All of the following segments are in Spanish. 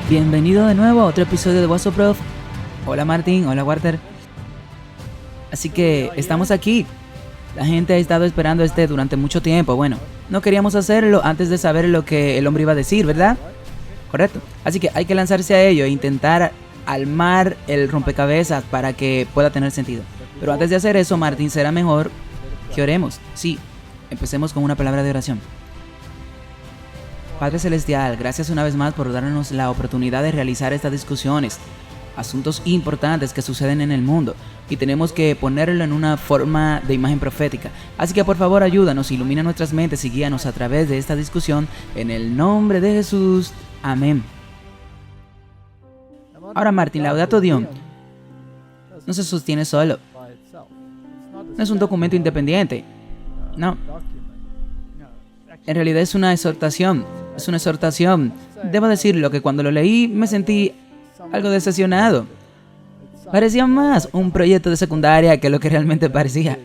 Bienvenido de nuevo a otro episodio de What's Up Prof. Hola Martín, hola Walter. Así que estamos aquí. La gente ha estado esperando durante mucho tiempo. Bueno, no queríamos hacerlo antes de saber lo que el hombre iba a decir, ¿verdad? Correcto. Así que hay que lanzarse a ello e intentar armar el rompecabezas para que pueda tener sentido. Pero antes de hacer eso, Martín, será mejor que oremos. Sí, empecemos con una palabra de oración. Padre Celestial, gracias una vez más por darnos la oportunidad de realizar estas discusiones, asuntos importantes que suceden en el mundo, y tenemos que ponerlo en una forma de imagen profética. Así que por favor ayúdanos, ilumina nuestras mentes y guíanos a través de esta discusión, en el nombre de Jesús. Amén. Ahora Martín, Laudato Dios no se sostiene solo. No es un documento independiente. No. En realidad es una exhortación. Es una exhortación. Debo decirlo que cuando lo leí me sentí algo decepcionado. Parecía más un proyecto de secundaria que lo que realmente parecía.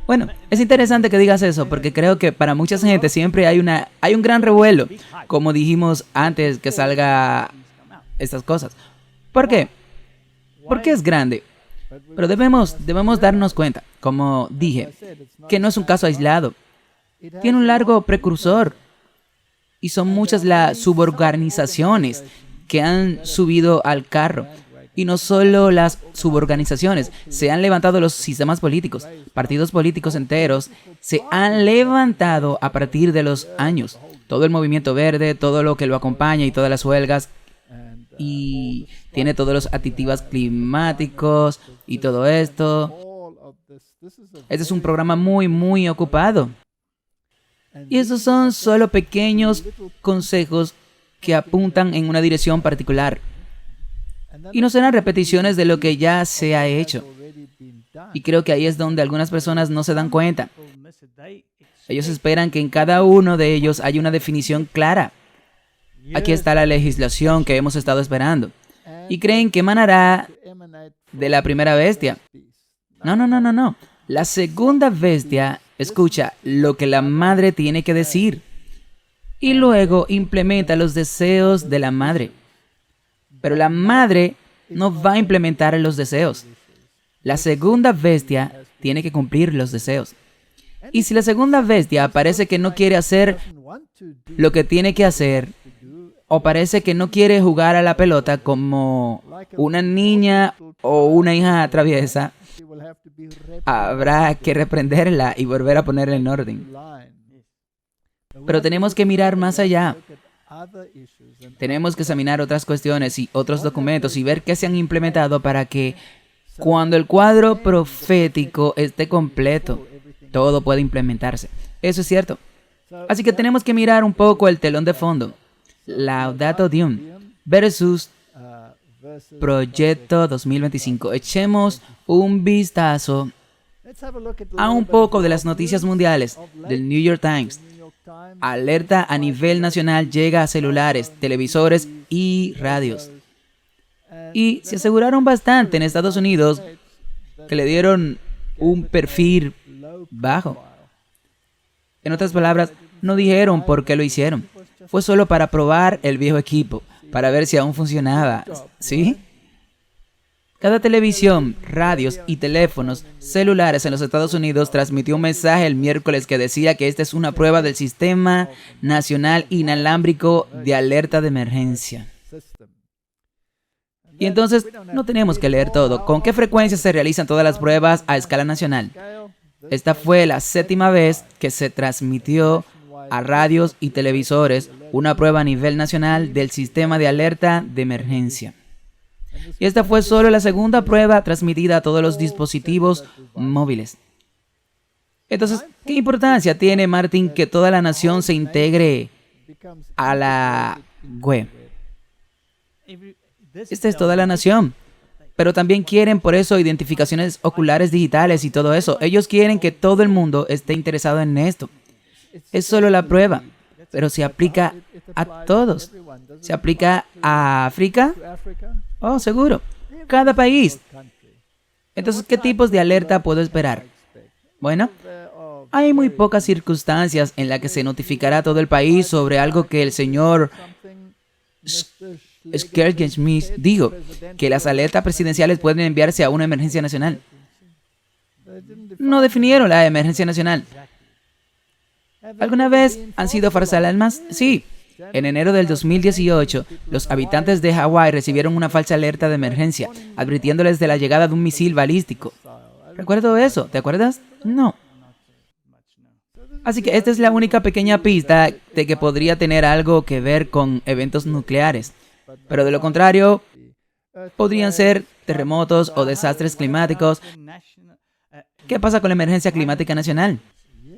Bueno, es interesante que digas eso porque creo que para mucha gente siempre hay un gran revuelo, como dijimos antes que salga estas cosas. ¿Por qué? Porque es grande. Pero debemos darnos cuenta, como dije, que no es un caso aislado. Tiene un largo precursor y son muchas las suborganizaciones que han subido al carro. Y no solo las suborganizaciones, se han levantado los sistemas políticos, partidos políticos enteros, se han levantado a partir de los años. Todo el movimiento verde, todo lo que lo acompaña y todas las huelgas, y tiene todos los aditivos climáticos y todo esto. Este es un programa muy ocupado. Y esos son solo pequeños consejos que apuntan en una dirección particular. Y no serán repeticiones de lo que ya se ha hecho. Y creo que ahí es donde algunas personas no se dan cuenta. Ellos esperan que en cada uno de ellos haya una definición clara. Aquí está la legislación que hemos estado esperando. Y creen que emanará de la primera bestia. No. La segunda bestia escucha lo que la madre tiene que decir. Y luego implementa los deseos de la madre. Pero la madre no va a implementar los deseos. La segunda bestia tiene que cumplir los deseos. Y si la segunda bestia parece que no quiere hacer lo que tiene que hacer, o parece que no quiere jugar a la pelota como una niña o una hija traviesa, habrá que reprenderla y volver a ponerla en orden. Pero tenemos que mirar más allá. Tenemos que examinar otras cuestiones y otros documentos y ver qué se han implementado para que cuando el cuadro profético esté completo, todo pueda implementarse. Eso es cierto. Así que tenemos que mirar un poco el telón de fondo. Laudato Deum versus Proyecto 2025. Echemos un vistazo a un poco de las noticias mundiales del New York Times. Alerta a nivel nacional llega a celulares, televisores y radios. Y se aseguraron bastante en Estados Unidos que le dieron un perfil bajo. En otras palabras, no dijeron por qué lo hicieron. Fue solo para probar el viejo equipo, para ver si aún funcionaba. ¿Sí? Cada televisión, radios y teléfonos celulares en los Estados Unidos transmitió un mensaje el miércoles que decía que esta es una prueba del Sistema Nacional Inalámbrico de Alerta de Emergencia. Y entonces, no tenemos que leer todo. ¿Con qué frecuencia se realizan todas las pruebas a escala nacional? Esta fue la 7ª vez que se transmitió a radios y televisores una prueba a nivel nacional del Sistema de Alerta de Emergencia. Y esta fue solo la 2ª prueba transmitida a todos los dispositivos móviles. Entonces, ¿qué importancia tiene, Martín, que toda la nación se integre a la web? Esta es toda la nación. Pero también quieren por eso identificaciones oculares digitales y todo eso. Ellos quieren que todo el mundo esté interesado en esto. Es solo la prueba, pero se aplica a todos. ¿Se aplica a África? Oh, seguro. Cada país. Entonces, ¿qué tipos de alerta puedo esperar? Bueno, hay muy pocas circunstancias en las que se notificará a todo el país sobre algo que el Señor Schmidt dijo que las alertas presidenciales pueden enviarse a una emergencia nacional. No definieron la emergencia nacional. ¿Alguna vez han sido falsalarmas? Sí. En enero del 2018, los habitantes de Hawái recibieron una falsa alerta de emergencia, advirtiéndoles de la llegada de un misil balístico. ¿Recuerdo eso? ¿Te acuerdas? No. Así que esta es la única pequeña pista de que podría tener algo que ver con eventos nucleares. Pero de lo contrario, podrían ser terremotos o desastres climáticos. ¿Qué pasa con la emergencia climática nacional?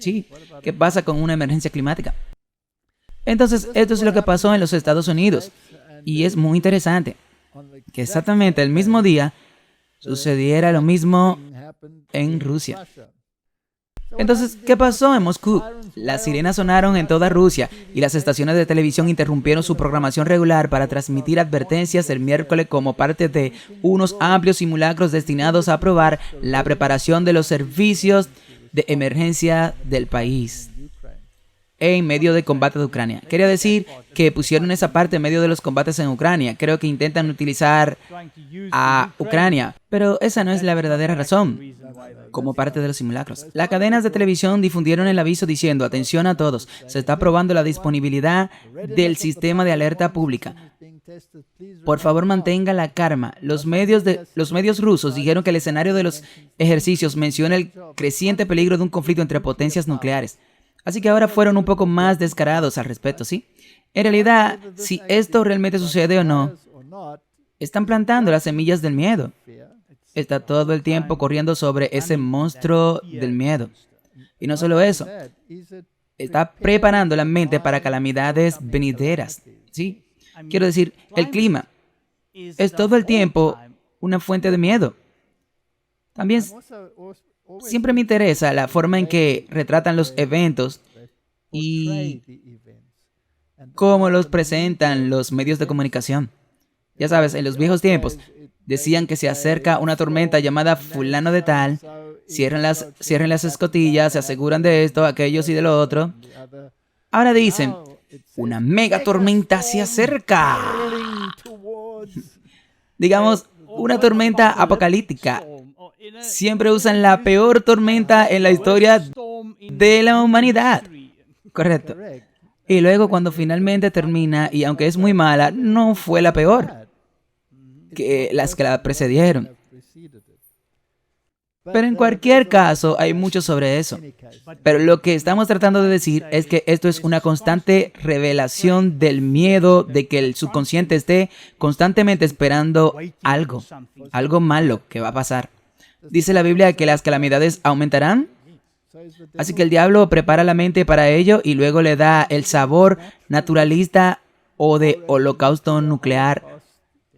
Sí, ¿qué pasa con una emergencia climática? Entonces, esto es lo que pasó en los Estados Unidos. Y es muy interesante que exactamente el mismo día sucediera lo mismo en Rusia. Entonces, ¿qué pasó en Moscú? Las sirenas sonaron en toda Rusia y las estaciones de televisión interrumpieron su programación regular para transmitir advertencias el miércoles como parte de unos amplios simulacros destinados a probar la preparación de los servicios de emergencia del país en medio de combate de Ucrania. Quería decir que pusieron esa parte en medio de los combates en Ucrania. Creo que intentan utilizar a Ucrania, pero esa no es la verdadera razón, como parte de los simulacros. Las cadenas de televisión difundieron el aviso diciendo: atención a todos, se está probando la disponibilidad del sistema de alerta pública. Por favor, mantenga la calma. Los medios rusos dijeron que el escenario de los ejercicios menciona el creciente peligro de un conflicto entre potencias nucleares. Así que ahora fueron un poco más descarados al respecto, ¿sí? En realidad, si esto realmente sucede o no, están plantando las semillas del miedo. Está todo el tiempo corriendo sobre ese monstruo del miedo. Y no solo eso, está preparando la mente para calamidades venideras, ¿sí? Quiero decir, el clima es todo el tiempo una fuente de miedo. También siempre me interesa la forma en que retratan los eventos y cómo los presentan los medios de comunicación. Ya sabes, en los viejos tiempos decían que se acerca una tormenta llamada fulano de tal, cierran las escotillas, se aseguran de esto, aquello y de lo otro. Ahora dicen: una mega tormenta se acerca. Digamos, una tormenta apocalíptica. Siempre usan la peor tormenta en la historia de la humanidad. Correcto. Y luego cuando finalmente termina, y aunque es muy mala, no fue la peor que las que la precedieron. Pero en cualquier caso, hay mucho sobre eso. Pero lo que estamos tratando de decir es que esto es una constante revelación del miedo, de que el subconsciente esté constantemente esperando algo malo que va a pasar. Dice la Biblia que las calamidades aumentarán. Así que el diablo prepara la mente para ello y luego le da el sabor naturalista o de holocausto nuclear,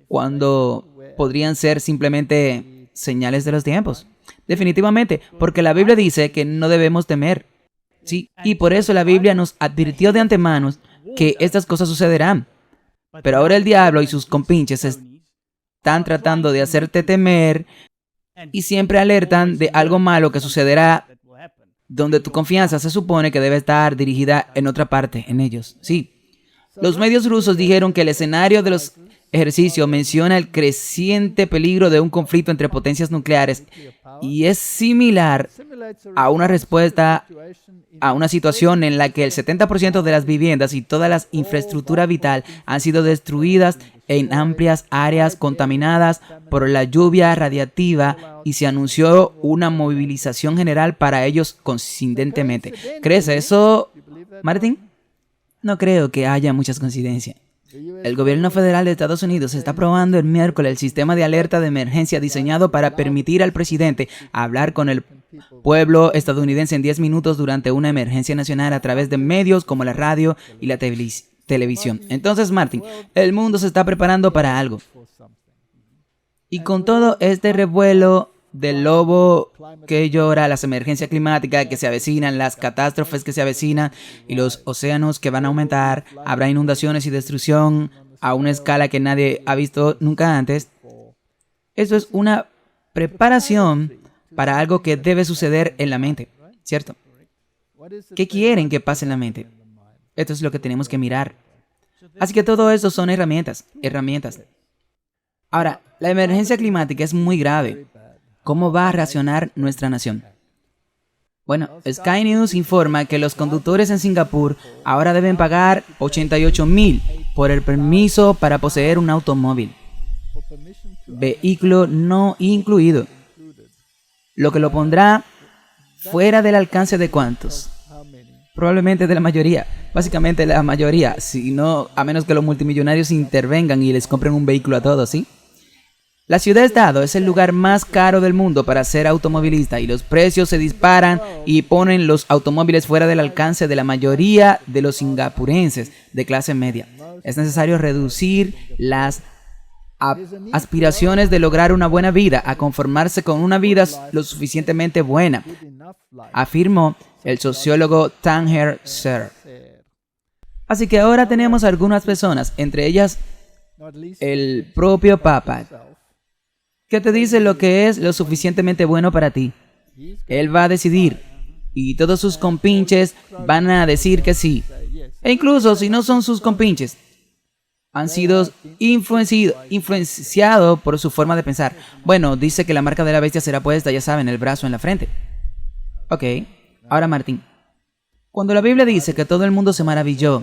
cuando podrían ser simplemente señales de los tiempos. Definitivamente, porque la Biblia dice que no debemos temer. Sí, y por eso la Biblia nos advirtió de antemano que estas cosas sucederán. Pero ahora el diablo y sus compinches están tratando de hacerte temer y siempre alertan de algo malo que sucederá, donde tu confianza se supone que debe estar dirigida en otra parte, en ellos. Sí, los medios rusos dijeron que el escenario de los ejercicios menciona el creciente peligro de un conflicto entre potencias nucleares y es similar a una respuesta a una situación en la que el 70% de las viviendas y toda la infraestructura vital han sido destruidas en amplias áreas contaminadas por la lluvia radiactiva y se anunció una movilización general para ellos coincidentemente. ¿Crees eso, Martín? No creo que haya muchas coincidencias. El gobierno federal de Estados Unidos está probando el miércoles el sistema de alerta de emergencia diseñado para permitir al presidente hablar con el pueblo estadounidense en 10 minutos durante una emergencia nacional a través de medios como la radio y la televisión. Entonces, Martín, el mundo se está preparando para algo. Y con todo este revuelo del lobo que llora, las emergencias climáticas que se avecinan, las catástrofes que se avecinan y los océanos que van a aumentar, habrá inundaciones y destrucción a una escala que nadie ha visto nunca antes. Eso es una preparación para algo que debe suceder en la mente, ¿cierto? ¿Qué quieren que pase en la mente? Esto es lo que tenemos que mirar. Así que todo eso son herramientas. Ahora, la emergencia climática es muy grave. ¿Cómo va a reaccionar nuestra nación? Bueno, Sky News informa que los conductores en Singapur ahora deben pagar 88,000 por el permiso para poseer un automóvil. Vehículo no incluido. Lo que lo pondrá fuera del alcance de ¿cuántos? Probablemente de la mayoría. Básicamente la mayoría. Si no, a menos que los multimillonarios intervengan y les compren un vehículo a todos, ¿sí? La ciudad-estado es el lugar más caro del mundo para ser automovilista y los precios se disparan y ponen los automóviles fuera del alcance de la mayoría de los singapurenses de clase media. Es necesario reducir las aspiraciones de lograr una buena vida a conformarse con una vida lo suficientemente buena, afirmó el sociólogo Tanger Ser. Así que ahora tenemos algunas personas, entre ellas el propio Papa, que te dice lo que es lo suficientemente bueno para ti. Él va a decidir y todos sus compinches van a decir que sí. E incluso si no son sus compinches, han sido influenciados por su forma de pensar. Bueno, dice que la marca de la bestia será puesta, ya saben, el brazo en la frente. Ok, ahora Martín. Cuando la Biblia dice que todo el mundo se maravilló,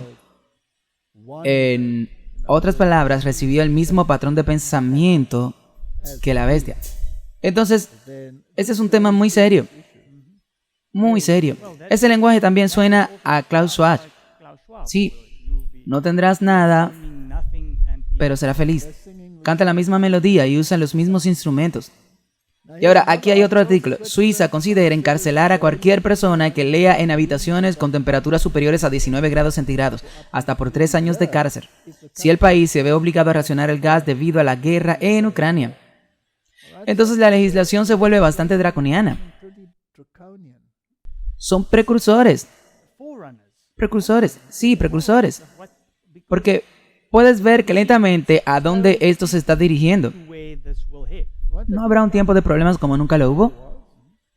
en otras palabras, recibió el mismo patrón de pensamiento que la bestia. Entonces, este es un tema muy serio. Muy serio. Ese lenguaje también suena a Klaus Schwab. Sí, no tendrás nada, pero será feliz. Canta la misma melodía y usa los mismos instrumentos. Y ahora, aquí hay otro artículo. Suiza considera encarcelar a cualquier persona que lea en habitaciones con temperaturas superiores a 19 grados centígrados, hasta por 3 años de cárcel, si el país se ve obligado a racionar el gas debido a la guerra en Ucrania. Entonces la legislación se vuelve bastante draconiana. Son precursores. Precursores. Porque puedes ver que lentamente a dónde esto se está dirigiendo. ¿No habrá un tiempo de problemas como nunca lo hubo?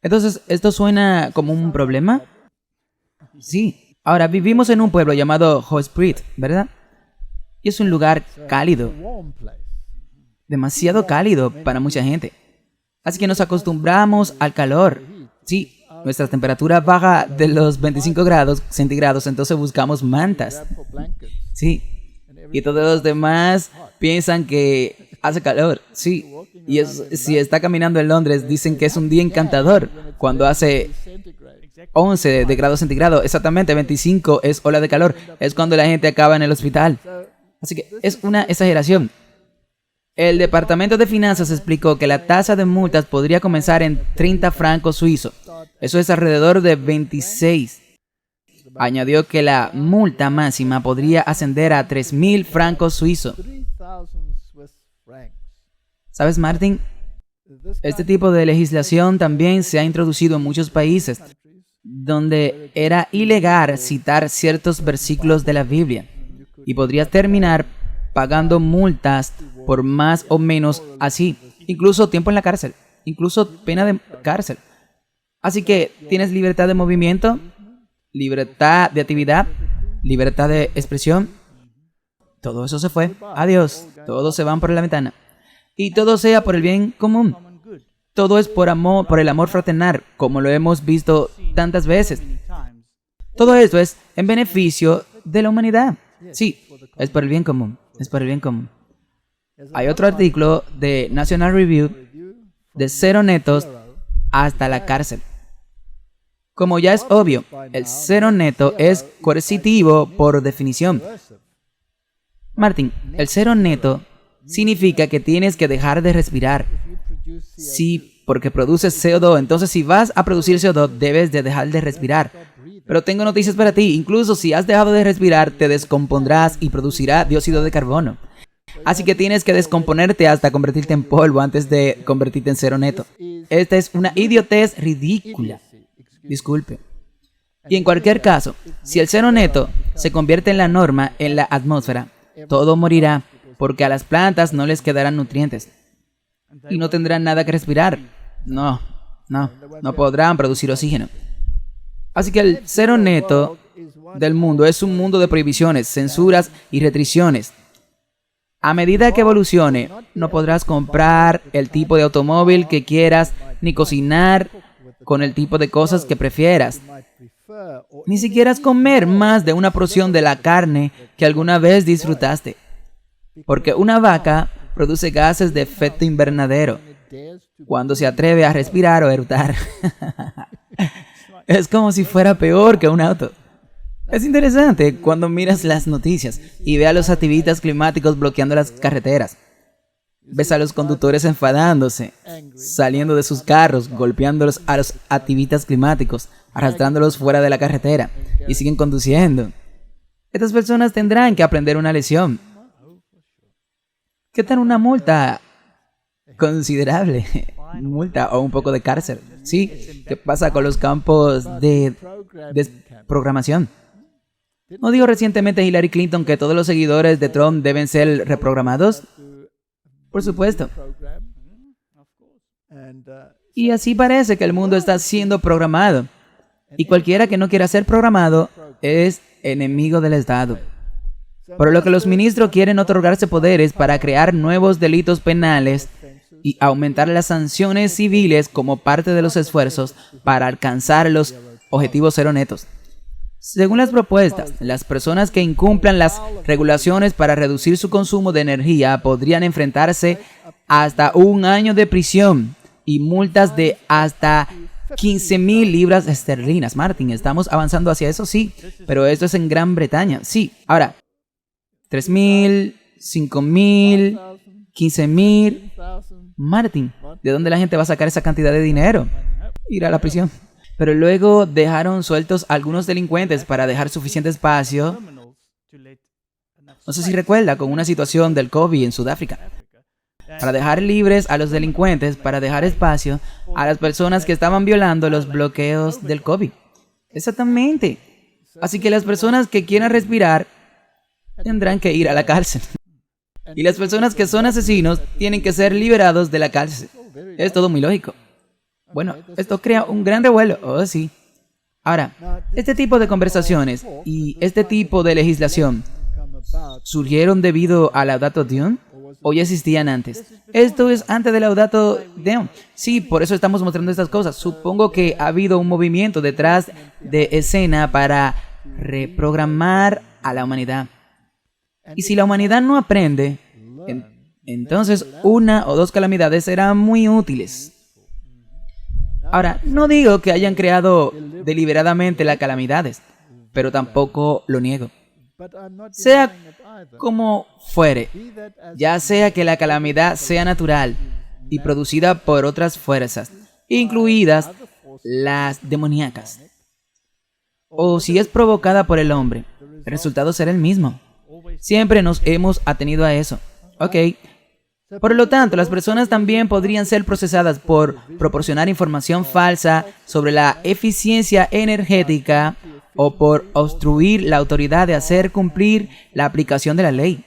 Entonces, ¿esto suena como un problema? Sí. Ahora, vivimos en un pueblo llamado Horsespeed, ¿verdad? Y es un lugar cálido. Demasiado cálido para mucha gente. Así que nos acostumbramos al calor. Sí, nuestra temperatura baja de los 25 grados centígrados, entonces buscamos mantas. Sí. Y todos los demás piensan que hace calor. Sí. Y si está caminando en Londres, dicen que es un día encantador cuando hace 11 de grados centígrados. Exactamente, 25 es ola de calor. Es cuando la gente acaba en el hospital. Así que es una exageración. El Departamento de Finanzas explicó que la tasa de multas podría comenzar en 30 francos suizos. Eso es alrededor de 26. Añadió que la multa máxima podría ascender a 3,000 francos suizos. ¿Sabes, Martín? Este tipo de legislación también se ha introducido en muchos países donde era ilegal citar ciertos versículos de la Biblia y podrías terminar pagando multas por más o menos así, incluso tiempo en la cárcel, incluso pena de cárcel. Así que tienes libertad de movimiento, libertad de actividad, libertad de expresión. Todo eso se fue. Adiós. Todos se van por la ventana. Y todo sea por el bien común. Todo es por amor, por el amor fraternal, como lo hemos visto tantas veces. Todo esto es en beneficio de la humanidad. Sí, es por el bien común. Es por el bien común. Hay otro artículo de National Review de cero netos hasta la cárcel. Como ya es obvio, el cero neto es coercitivo por definición. Martín, el cero neto significa que tienes que dejar de respirar. Sí, porque produces CO2. Entonces, si vas a producir CO2, debes de dejar de respirar. Pero tengo noticias para ti. Incluso si has dejado de respirar, te descompondrás y producirá dióxido de carbono. Así que tienes que descomponerte hasta convertirte en polvo antes de convertirte en cero neto. Esta es una idiotez ridícula. Disculpe. Y en cualquier caso, si el cero neto se convierte en la norma en la atmósfera, todo morirá, porque a las plantas no les quedarán nutrientes. Y no tendrán nada que respirar. No podrán producir oxígeno. Así que el cero neto del mundo es un mundo de prohibiciones, censuras y restricciones. A medida que evolucione, no podrás comprar el tipo de automóvil que quieras, ni cocinar con el tipo de cosas que prefieras. Ni siquiera comer más de una porción de la carne que alguna vez disfrutaste. Porque una vaca produce gases de efecto invernadero cuando se atreve a respirar o eructar. Es como si fuera peor que un auto. Es interesante cuando miras las noticias y ves a los activistas climáticos bloqueando las carreteras. Ves a los conductores enfadándose, saliendo de sus carros, golpeándolos a los activistas climáticos, arrastrándolos fuera de la carretera y siguen conduciendo. Estas personas tendrán que aprender una lección. ¿Qué tal una multa considerable? Multa o un poco de cárcel. Sí, ¿qué pasa con los campos de programación? ¿No dijo recientemente Hillary Clinton que todos los seguidores de Trump deben ser reprogramados? Por supuesto. Y así parece que el mundo está siendo programado. Y cualquiera que no quiera ser programado es enemigo del Estado. Por lo que los ministros quieren otorgarse poderes para crear nuevos delitos penales y aumentar las sanciones civiles como parte de los esfuerzos para alcanzar los objetivos cero netos. Según las propuestas, las personas que incumplan las regulaciones para reducir su consumo de energía podrían enfrentarse hasta 1 año de prisión y multas de hasta 15,000 libras esterlinas. Martin, ¿estamos avanzando hacia eso? Sí, pero esto es en Gran Bretaña. Sí, ahora, 3,000, 5,000, 15,000. Martin, ¿de dónde la gente va a sacar esa cantidad de dinero? Ir a la prisión. Pero luego dejaron sueltos a algunos delincuentes para dejar suficiente espacio. No sé si recuerda, con una situación del COVID en Sudáfrica. Para dejar libres a los delincuentes, para dejar espacio a las personas que estaban violando los bloqueos del COVID. Exactamente. Así que las personas que quieran respirar tendrán que ir a la cárcel. Y las personas que son asesinos tienen que ser liberados de la cárcel. Es todo muy lógico. Bueno, esto crea un gran revuelo. Oh, sí. Ahora, este tipo de conversaciones y este tipo de legislación ¿surgieron debido a Laudato Deum o ya existían antes? Esto es antes de Laudato Deum. Sí, por eso estamos mostrando estas cosas. Supongo que ha habido un movimiento detrás de escena para reprogramar a la humanidad. Y si la humanidad no aprende, entonces 1 o 2 calamidades serán muy útiles. Ahora, no digo que hayan creado deliberadamente las calamidades, pero tampoco lo niego. Sea como fuere, ya sea que la calamidad sea natural y producida por otras fuerzas, incluidas las demoníacas, o si es provocada por el hombre, el resultado será el mismo. Siempre nos hemos atenido a eso. Ok. Por lo tanto, las personas también podrían ser procesadas por proporcionar información falsa sobre la eficiencia energética o por obstruir la autoridad de hacer cumplir la aplicación de la ley.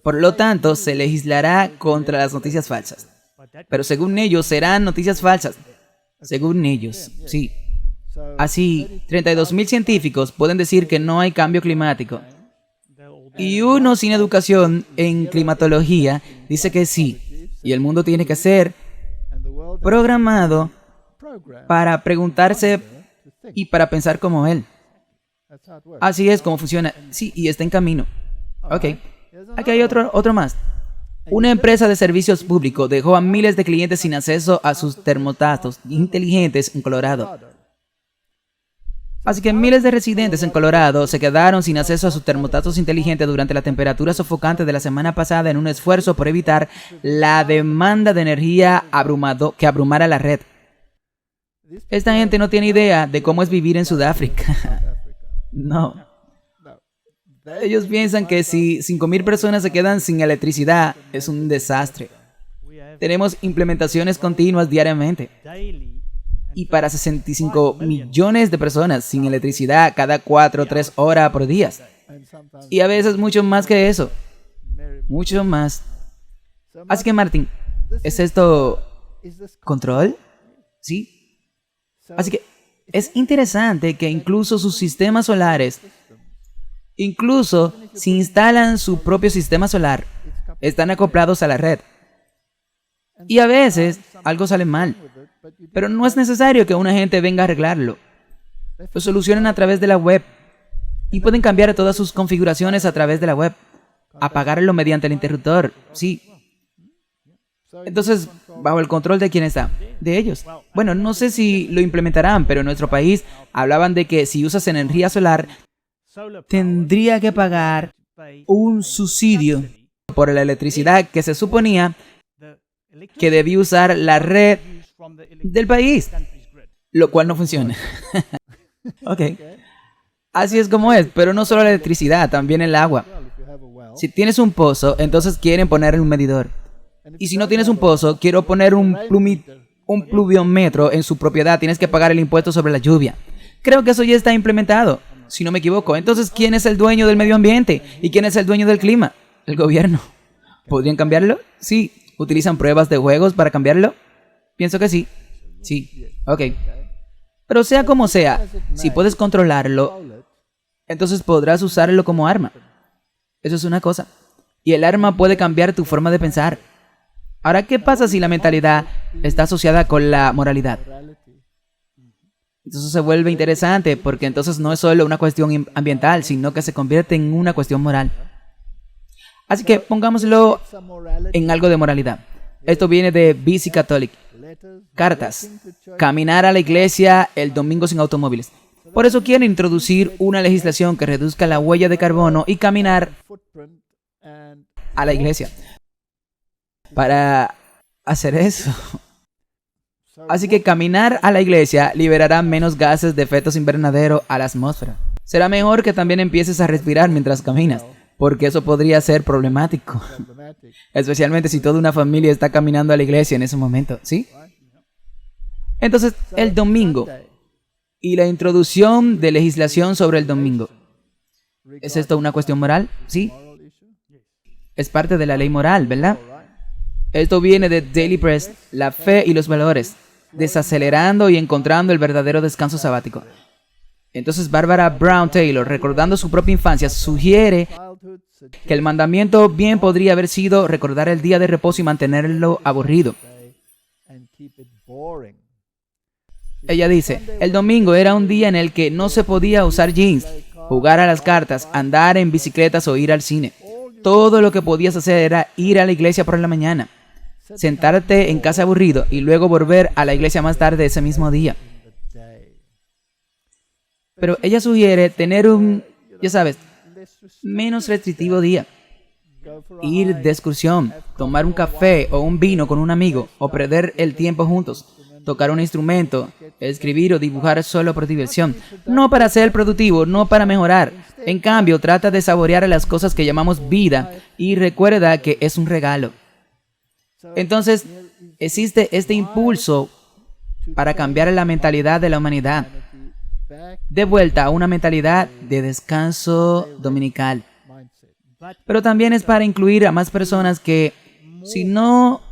Por lo tanto, se legislará contra las noticias falsas. Pero según ellos, serán noticias falsas. Según ellos, sí. Así, 32,000 científicos pueden decir que no hay cambio climático. Y uno sin educación en climatología dice que sí. Y el mundo tiene que ser programado para preguntarse y para pensar como él. Así es como funciona. Sí, y está en camino. Ok. Aquí hay otro más. Una empresa de servicios públicos dejó a miles de clientes sin acceso a sus termostatos inteligentes en Colorado. Así que miles de residentes en Colorado se quedaron sin acceso a sus termostatos inteligentes durante la temperatura sofocante de la semana pasada en un esfuerzo por evitar la demanda de energía que abrumara la red. Esta gente no tiene idea de cómo es vivir en Sudáfrica. No. Ellos piensan que si 5,000 personas se quedan sin electricidad, es un desastre. Tenemos implementaciones continuas diariamente. Y para 65 millones de personas sin electricidad cada 4 o 3 horas por día. Y a veces mucho más que eso. Mucho más. Así que Martín, ¿es esto control? ¿Sí? Así que Es interesante que incluso sus sistemas solares, incluso si instalan su propio sistema solar, están acoplados a la red. Y a veces algo sale mal, pero no es necesario que una gente venga a arreglarlo. Lo solucionan a través de la web y pueden cambiar todas sus configuraciones a través de la web, apagarlo mediante el interruptor, sí. Entonces, ¿bajo el control de quién está? De ellos. Bueno, no sé si lo implementarán, pero en nuestro país hablaban de que si usas energía solar, tendría que pagar un subsidio por la electricidad que se suponía que debía usar la red del país, lo cual no funciona. Ok. Así es como es, pero no solo la electricidad, también el agua. Si tienes un pozo, entonces quieren poner un medidor. Y si no tienes un pozo, quiero poner un pluviométro en su propiedad, tienes que pagar el impuesto sobre la lluvia. Creo que eso ya está implementado, si no me equivoco. Entonces, ¿quién es el dueño del medio ambiente? ¿Y quién es el dueño del clima? El gobierno. ¿Podrían cambiarlo? Sí. ¿Utilizan pruebas de juegos para cambiarlo? Pienso que sí. Sí. Ok. Pero sea como sea, si puedes controlarlo, entonces podrás usarlo como arma. Eso es una cosa. Y el arma puede cambiar tu forma de pensar. Ahora, ¿qué pasa si la mentalidad está asociada con la moralidad? Entonces se vuelve interesante porque entonces no es solo una cuestión ambiental, sino que se convierte en una cuestión moral. Así que pongámoslo en algo de moralidad. Esto viene de BC Catholic. Cartas. Caminar a la iglesia el domingo sin automóviles. Por eso quieren introducir una legislación que reduzca la huella de carbono y caminar a la iglesia. Para hacer eso. Así que caminar a la iglesia liberará menos gases de efectos invernadero a la atmósfera. Será mejor que también empieces a respirar mientras caminas, porque eso podría ser problemático. Especialmente si toda una familia está caminando a la iglesia en ese momento, ¿sí? Entonces, el domingo y la introducción de legislación sobre el domingo. ¿Es esto una cuestión moral? Sí. Es parte de la ley moral, ¿verdad? Esto viene de Daily Press, la fe y los valores, desacelerando y encontrando el verdadero descanso sabático. Entonces Barbara Brown Taylor, recordando su propia infancia, sugiere que el mandamiento bien podría haber sido recordar el día de reposo y mantenerlo aburrido. Ella dice, el domingo era un día en el que no se podía usar jeans, jugar a las cartas, andar en bicicletas o ir al cine. Todo lo que podías hacer era ir a la iglesia por la mañana, sentarte en casa aburrido y luego volver a la iglesia más tarde ese mismo día. Pero ella sugiere tener un, ya sabes, menos restrictivo día. Ir de excursión, tomar un café o un vino con un amigo o perder el tiempo juntos, tocar un instrumento, escribir o dibujar solo por diversión. No para ser productivo, no para mejorar. En cambio, trata de saborear las cosas que llamamos vida y recuerda que es un regalo. Entonces, existe este impulso para cambiar la mentalidad de la humanidad, de vuelta a una mentalidad de descanso dominical. Pero también es para incluir a más personas que, si no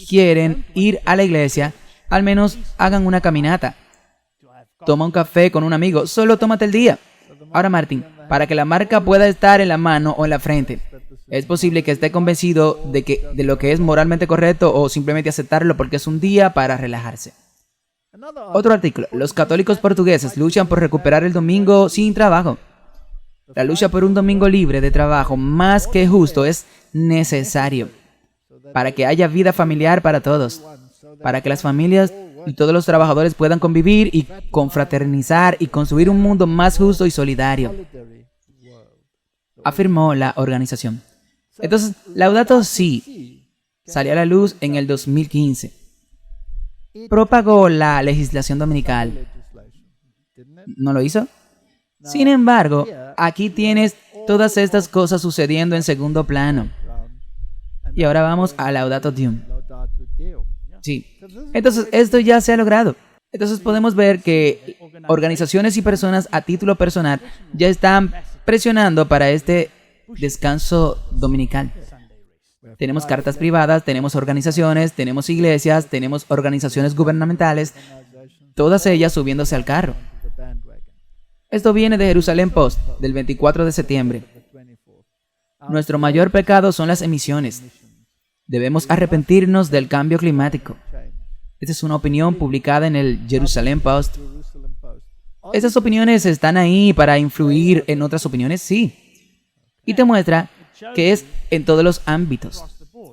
quieren ir a la iglesia, al menos hagan una caminata. Toma un café con un amigo, solo tómate el día. Ahora, Martin, para que la marca pueda estar en la mano o en la frente, es posible que esté convencido de lo que es moralmente correcto o simplemente aceptarlo porque es un día para relajarse. Otro artículo. Los católicos portugueses luchan por recuperar el domingo sin trabajo. La lucha por un domingo libre de trabajo más que justo es necesario para que haya vida familiar para todos, para que las familias y todos los trabajadores puedan convivir y confraternizar y construir un mundo más justo y solidario, afirmó la organización. Entonces, Laudato Si salió a la luz en el 2015. Propagó la legislación dominical. ¿No lo hizo? Sin embargo, aquí tienes todas estas cosas sucediendo en segundo plano. Y ahora vamos a Laudato Deum. Sí. Entonces, esto ya se ha logrado. Entonces podemos ver que organizaciones y personas a título personal ya están presionando para este descanso dominical. Tenemos cartas privadas, tenemos organizaciones, tenemos iglesias, tenemos organizaciones gubernamentales. todas ellas subiéndose al carro. Esto viene de Jerusalén Post, del 24 de septiembre. Nuestro mayor pecado son las emisiones. Debemos arrepentirnos del cambio climático. Esta es una opinión publicada en el Jerusalén Post. ¿Esas opiniones están ahí para influir en otras opiniones? Sí. Y te muestra que es en todos los ámbitos.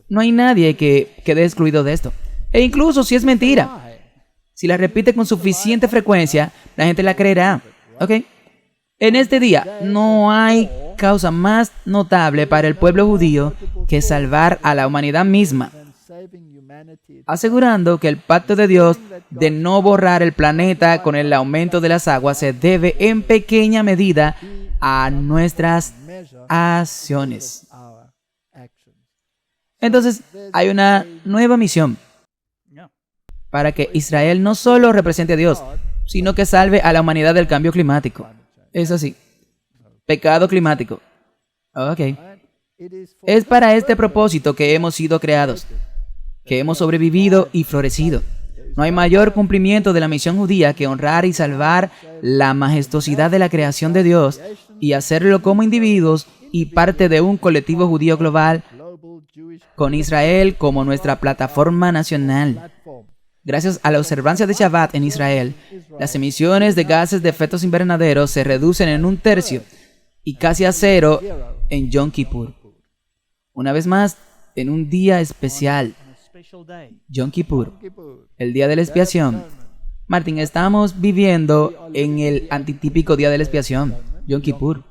No hay nadie que quede excluido de esto. E incluso si es mentira, si la repite con suficiente frecuencia, la gente la creerá. ¿Ok? En este día no hay causa más notable para el pueblo judío que salvar a la humanidad misma, asegurando que el pacto de Dios de no borrar el planeta con el aumento de las aguas se debe en pequeña medida a nuestras acciones. Entonces, hay una nueva misión para que Israel no solo represente a Dios, sino que salve a la humanidad del cambio climático. Es así. Pecado climático. Ok. Es para este propósito que hemos sido creados, que hemos sobrevivido y florecido. No hay mayor cumplimiento de la misión judía que honrar y salvar la majestuosidad de la creación de Dios y hacerlo como individuos y parte de un colectivo judío global con Israel como nuestra plataforma nacional. Gracias a la observancia de Shabbat en Israel, las emisiones de gases de efectos invernaderos se reducen en 1/3 y casi a 0 en Yom Kippur. Una vez más, en un día especial, Yom Kippur, el día de la expiación. Martín, estamos viviendo en el antitípico día de la expiación, Yom Kippur.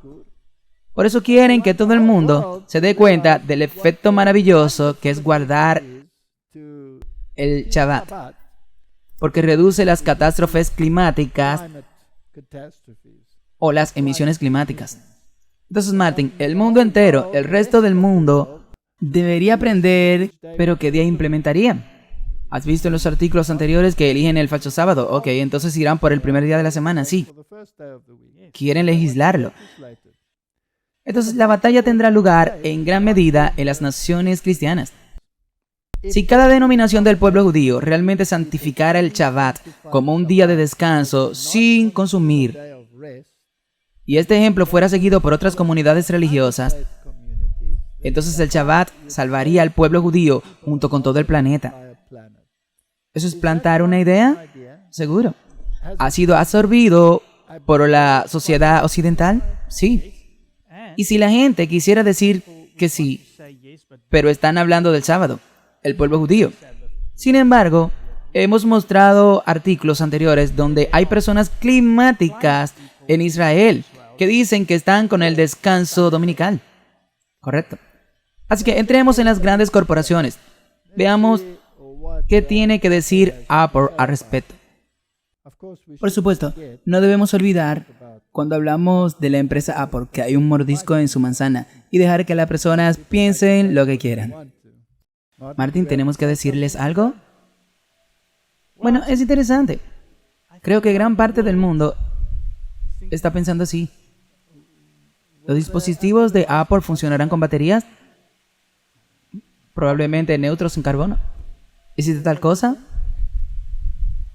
Por eso quieren que todo el mundo se dé cuenta del efecto maravilloso que es guardar el Shabbat, porque reduce las catástrofes climáticas o las emisiones climáticas. Entonces, Martín, el mundo entero, el resto del mundo, debería aprender, pero ¿qué día implementaría? ¿Has visto en los artículos anteriores que eligen el falso sábado? Ok, entonces irán por el primer día de la semana, sí. Quieren legislarlo. Entonces, la batalla tendrá lugar en gran medida en las naciones cristianas. Si cada denominación del pueblo judío realmente santificara el Shabbat como un día de descanso sin consumir, y este ejemplo fuera seguido por otras comunidades religiosas, entonces el Shabbat salvaría al pueblo judío junto con todo el planeta. ¿Eso es plantar una idea? Seguro. ¿Ha sido absorbido por la sociedad occidental? Sí. Y si la gente quisiera decir que sí, pero están hablando del sábado, el pueblo judío. Sin embargo, hemos mostrado artículos anteriores donde hay personas climáticas en Israel que dicen que están con el descanso dominical. Correcto. Así que entremos en las grandes corporaciones. Veamos qué tiene que decir Apple al respecto. Por supuesto, no debemos olvidar cuando hablamos de la empresa Apple que hay un mordisco en su manzana y dejar que las personas piensen lo que quieran. Martín, ¿tenemos que decirles algo? Bueno, es interesante. Creo que gran parte del mundo está pensando así. ¿Los dispositivos de Apple funcionarán con baterías? Probablemente neutros en carbono. ¿Existe tal cosa?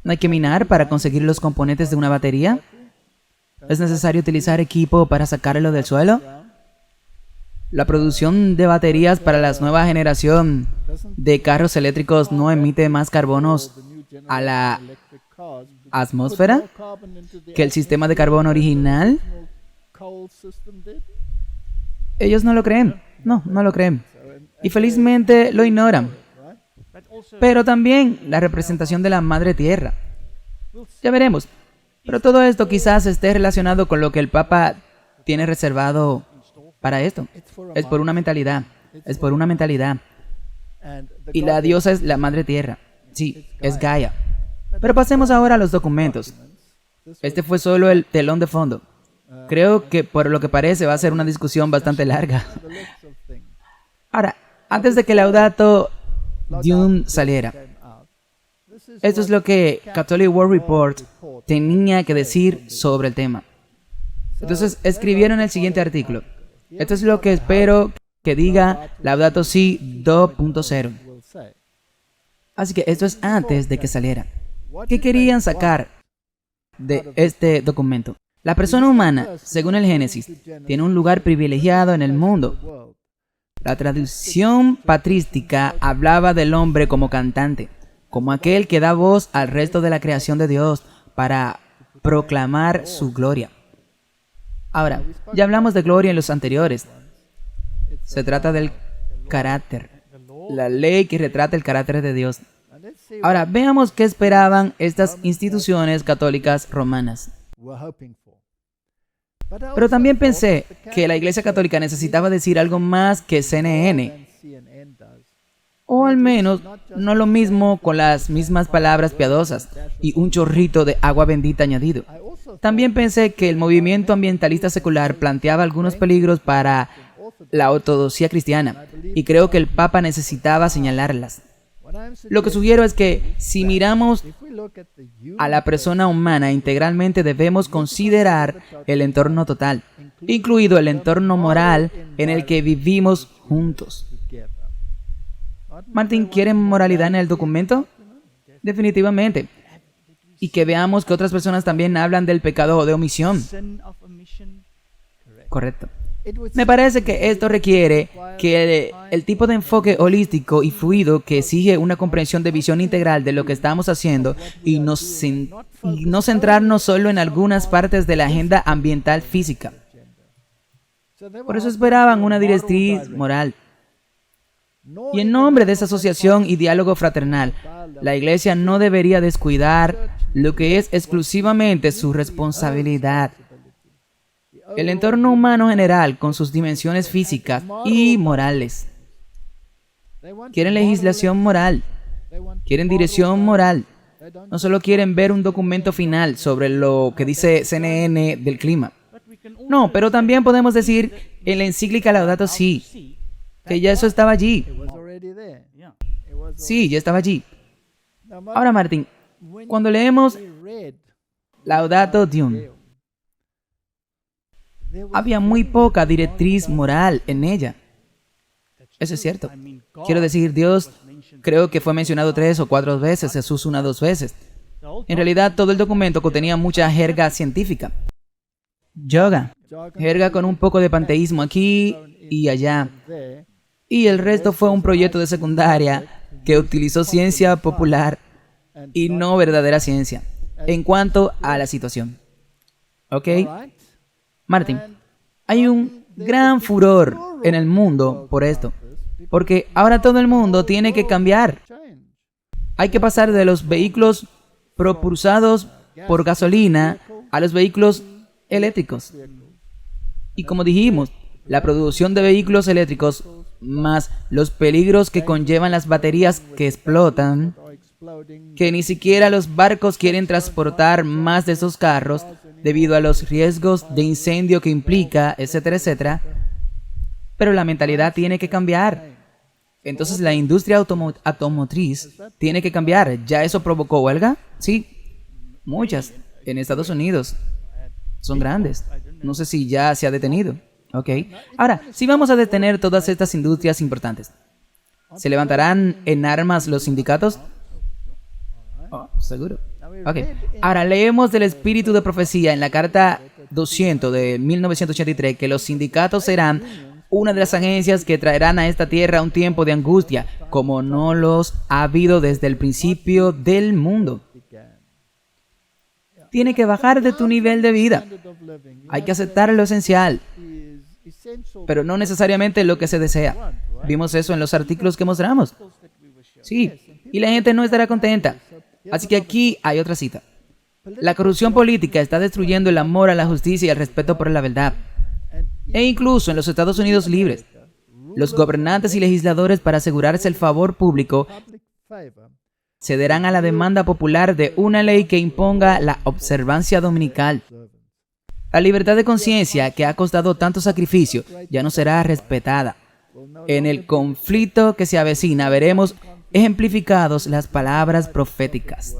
¿No hay que minar para conseguir los componentes de una batería? ¿Es necesario utilizar equipo para sacarlo del suelo? La producción de baterías para la nueva generación de carros eléctricos no emite más carbonos a la atmósfera que el sistema de carbono original. Ellos no lo creen. No lo creen. Y felizmente lo ignoran. Pero también la representación de la Madre Tierra. Ya veremos. Pero todo esto quizás esté relacionado con lo que el Papa tiene reservado para esto. Es por una mentalidad. Es por una mentalidad. Y la diosa es la Madre Tierra. Sí, es Gaia. Pero pasemos ahora a los documentos. Este fue solo el telón de fondo. Creo que por lo que parece va a ser una discusión bastante larga. Ahora, antes de que Laudato Deum saliera, esto es lo que Catholic World Report tenía que decir sobre el tema. Entonces escribieron el siguiente artículo. Esto es lo que espero que diga Laudato Si 2.0. Así que esto es antes de que saliera. ¿Qué querían sacar? de este documento. La persona humana, según el Génesis, tiene un lugar privilegiado en el mundo. La tradición patrística hablaba del hombre como cantante, como aquel que da voz al resto de la creación de Dios para proclamar su gloria. Ahora, ya hablamos de gloria en los anteriores. Se trata del carácter, la ley que retrata el carácter de Dios. Ahora, veamos qué esperaban estas instituciones católicas romanas. Pero también pensé que la Iglesia Católica necesitaba decir algo más que CNN, o al menos no lo mismo con las mismas palabras piadosas y un chorrito de agua bendita añadido. También pensé que el movimiento ambientalista secular planteaba algunos peligros para la ortodoxia cristiana, y creo que el Papa necesitaba señalarlas. Lo que sugiero es que si miramos a la persona humana integralmente, debemos considerar el entorno total, incluido el entorno moral en el que vivimos juntos. Martín, ¿quiere moralidad en el documento? Definitivamente. Y que veamos que otras personas también hablan del pecado de omisión. Correcto. Me parece que esto requiere que el tipo de enfoque holístico y fluido que exige una comprensión de visión integral de lo que estamos haciendo y no centrarnos solo en algunas partes de la agenda ambiental física. Por eso esperaban una directriz moral. Y en nombre de esa asociación y diálogo fraternal, la Iglesia no debería descuidar lo que es exclusivamente su responsabilidad. El entorno humano general con sus dimensiones físicas y morales. Quieren legislación moral, quieren dirección moral. No solo quieren ver un documento final sobre lo que dice CNN del clima. No, pero también podemos decir en la encíclica Laudato Si, que ya eso estaba allí. Sí, ya estaba allí. Ahora, Martín, cuando leemos Laudato Deum, había muy poca directriz moral en ella. Eso es cierto. Quiero decir, Dios creo que fue mencionado 3 o 4 veces, Jesús 1 o 2 veces. En realidad, todo el documento contenía mucha jerga científica. Yoga, jerga con un poco de panteísmo aquí y allá. Y el resto fue un proyecto de secundaria que utilizó ciencia popular y no verdadera ciencia en cuanto a la situación. ¿Ok? Martín, hay un gran furor en el mundo por esto, porque ahora todo el mundo tiene que cambiar. Hay que pasar de los vehículos propulsados por gasolina a los vehículos eléctricos. Y como dijimos, la producción de vehículos eléctricos más los peligros que conllevan las baterías que explotan, que ni siquiera los barcos quieren transportar más de esos carros debido a los riesgos de incendio que implica, etcétera, etcétera. Pero la mentalidad tiene que cambiar. Entonces la industria automotriz tiene que cambiar. ¿Ya eso provocó huelga? Sí, muchas. En Estados Unidos. Son grandes. No sé si ya se ha detenido. Ok. Ahora, si vamos a detener todas estas industrias importantes, ¿se levantarán en armas los sindicatos? Oh, seguro. Ok. Ahora leemos del espíritu de profecía en la carta 200 de 1983 que los sindicatos serán una de las agencias que traerán a esta tierra un tiempo de angustia, como no los ha habido desde el principio del mundo. Tiene que bajar de tu nivel de vida. Hay que aceptar lo esencial, pero no necesariamente lo que se desea. Vimos eso en los artículos que mostramos. Sí, y la gente no estará contenta. Así que aquí hay otra cita. La corrupción política está destruyendo el amor a la justicia y el respeto por la verdad. E incluso en los Estados Unidos libres, los gobernantes y legisladores, para asegurarse el favor público, cederán a la demanda popular de una ley que imponga la observancia dominical. La libertad de conciencia, que ha costado tanto sacrificio, ya no será respetada. En el conflicto que se avecina veremos ejemplificados las palabras proféticas.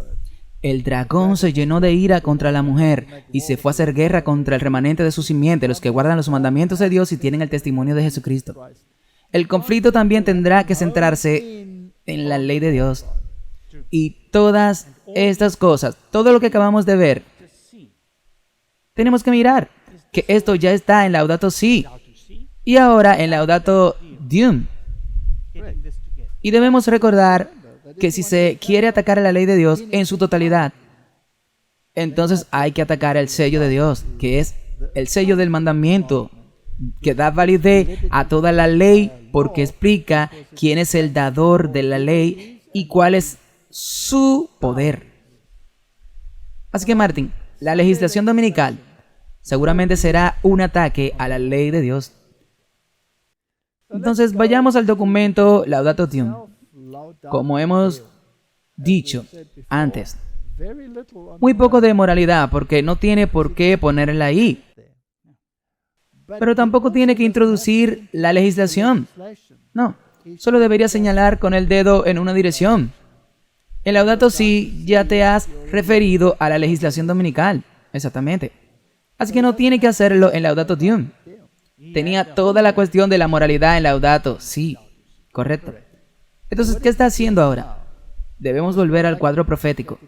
El dragón se llenó de ira contra la mujer y se fue a hacer guerra contra el remanente de su simiente, los que guardan los mandamientos de Dios y tienen el testimonio de Jesucristo. El conflicto también tendrá que centrarse en la ley de Dios. Y todas estas cosas, todo lo que acabamos de ver, Tenemos que mirar que esto ya está en Laudato Si y ahora en Laudato Deum. Y debemos recordar que si se quiere atacar a la ley de Dios en su totalidad, entonces hay que atacar el sello de Dios, que es el sello del mandamiento, que da validez a toda la ley porque explica quién es el dador de la ley y cuál es su poder. Así que, Martín, la legislación dominical seguramente será un ataque a la ley de Dios. Entonces, vayamos al documento Laudato Deum. Como hemos dicho antes, muy poco de moralidad, porque no tiene por qué ponerla ahí. Pero tampoco tiene que introducir la legislación. No, solo debería señalar con el dedo en una dirección. En Laudato Si ya te has referido a la legislación dominical. Exactamente. Así que no tiene que hacerlo en Laudato Deum. Tenía toda la cuestión de la moralidad en Laudato Si. Correcto. Entonces, ¿qué está haciendo ahora? Debemos volver al cuadro profético.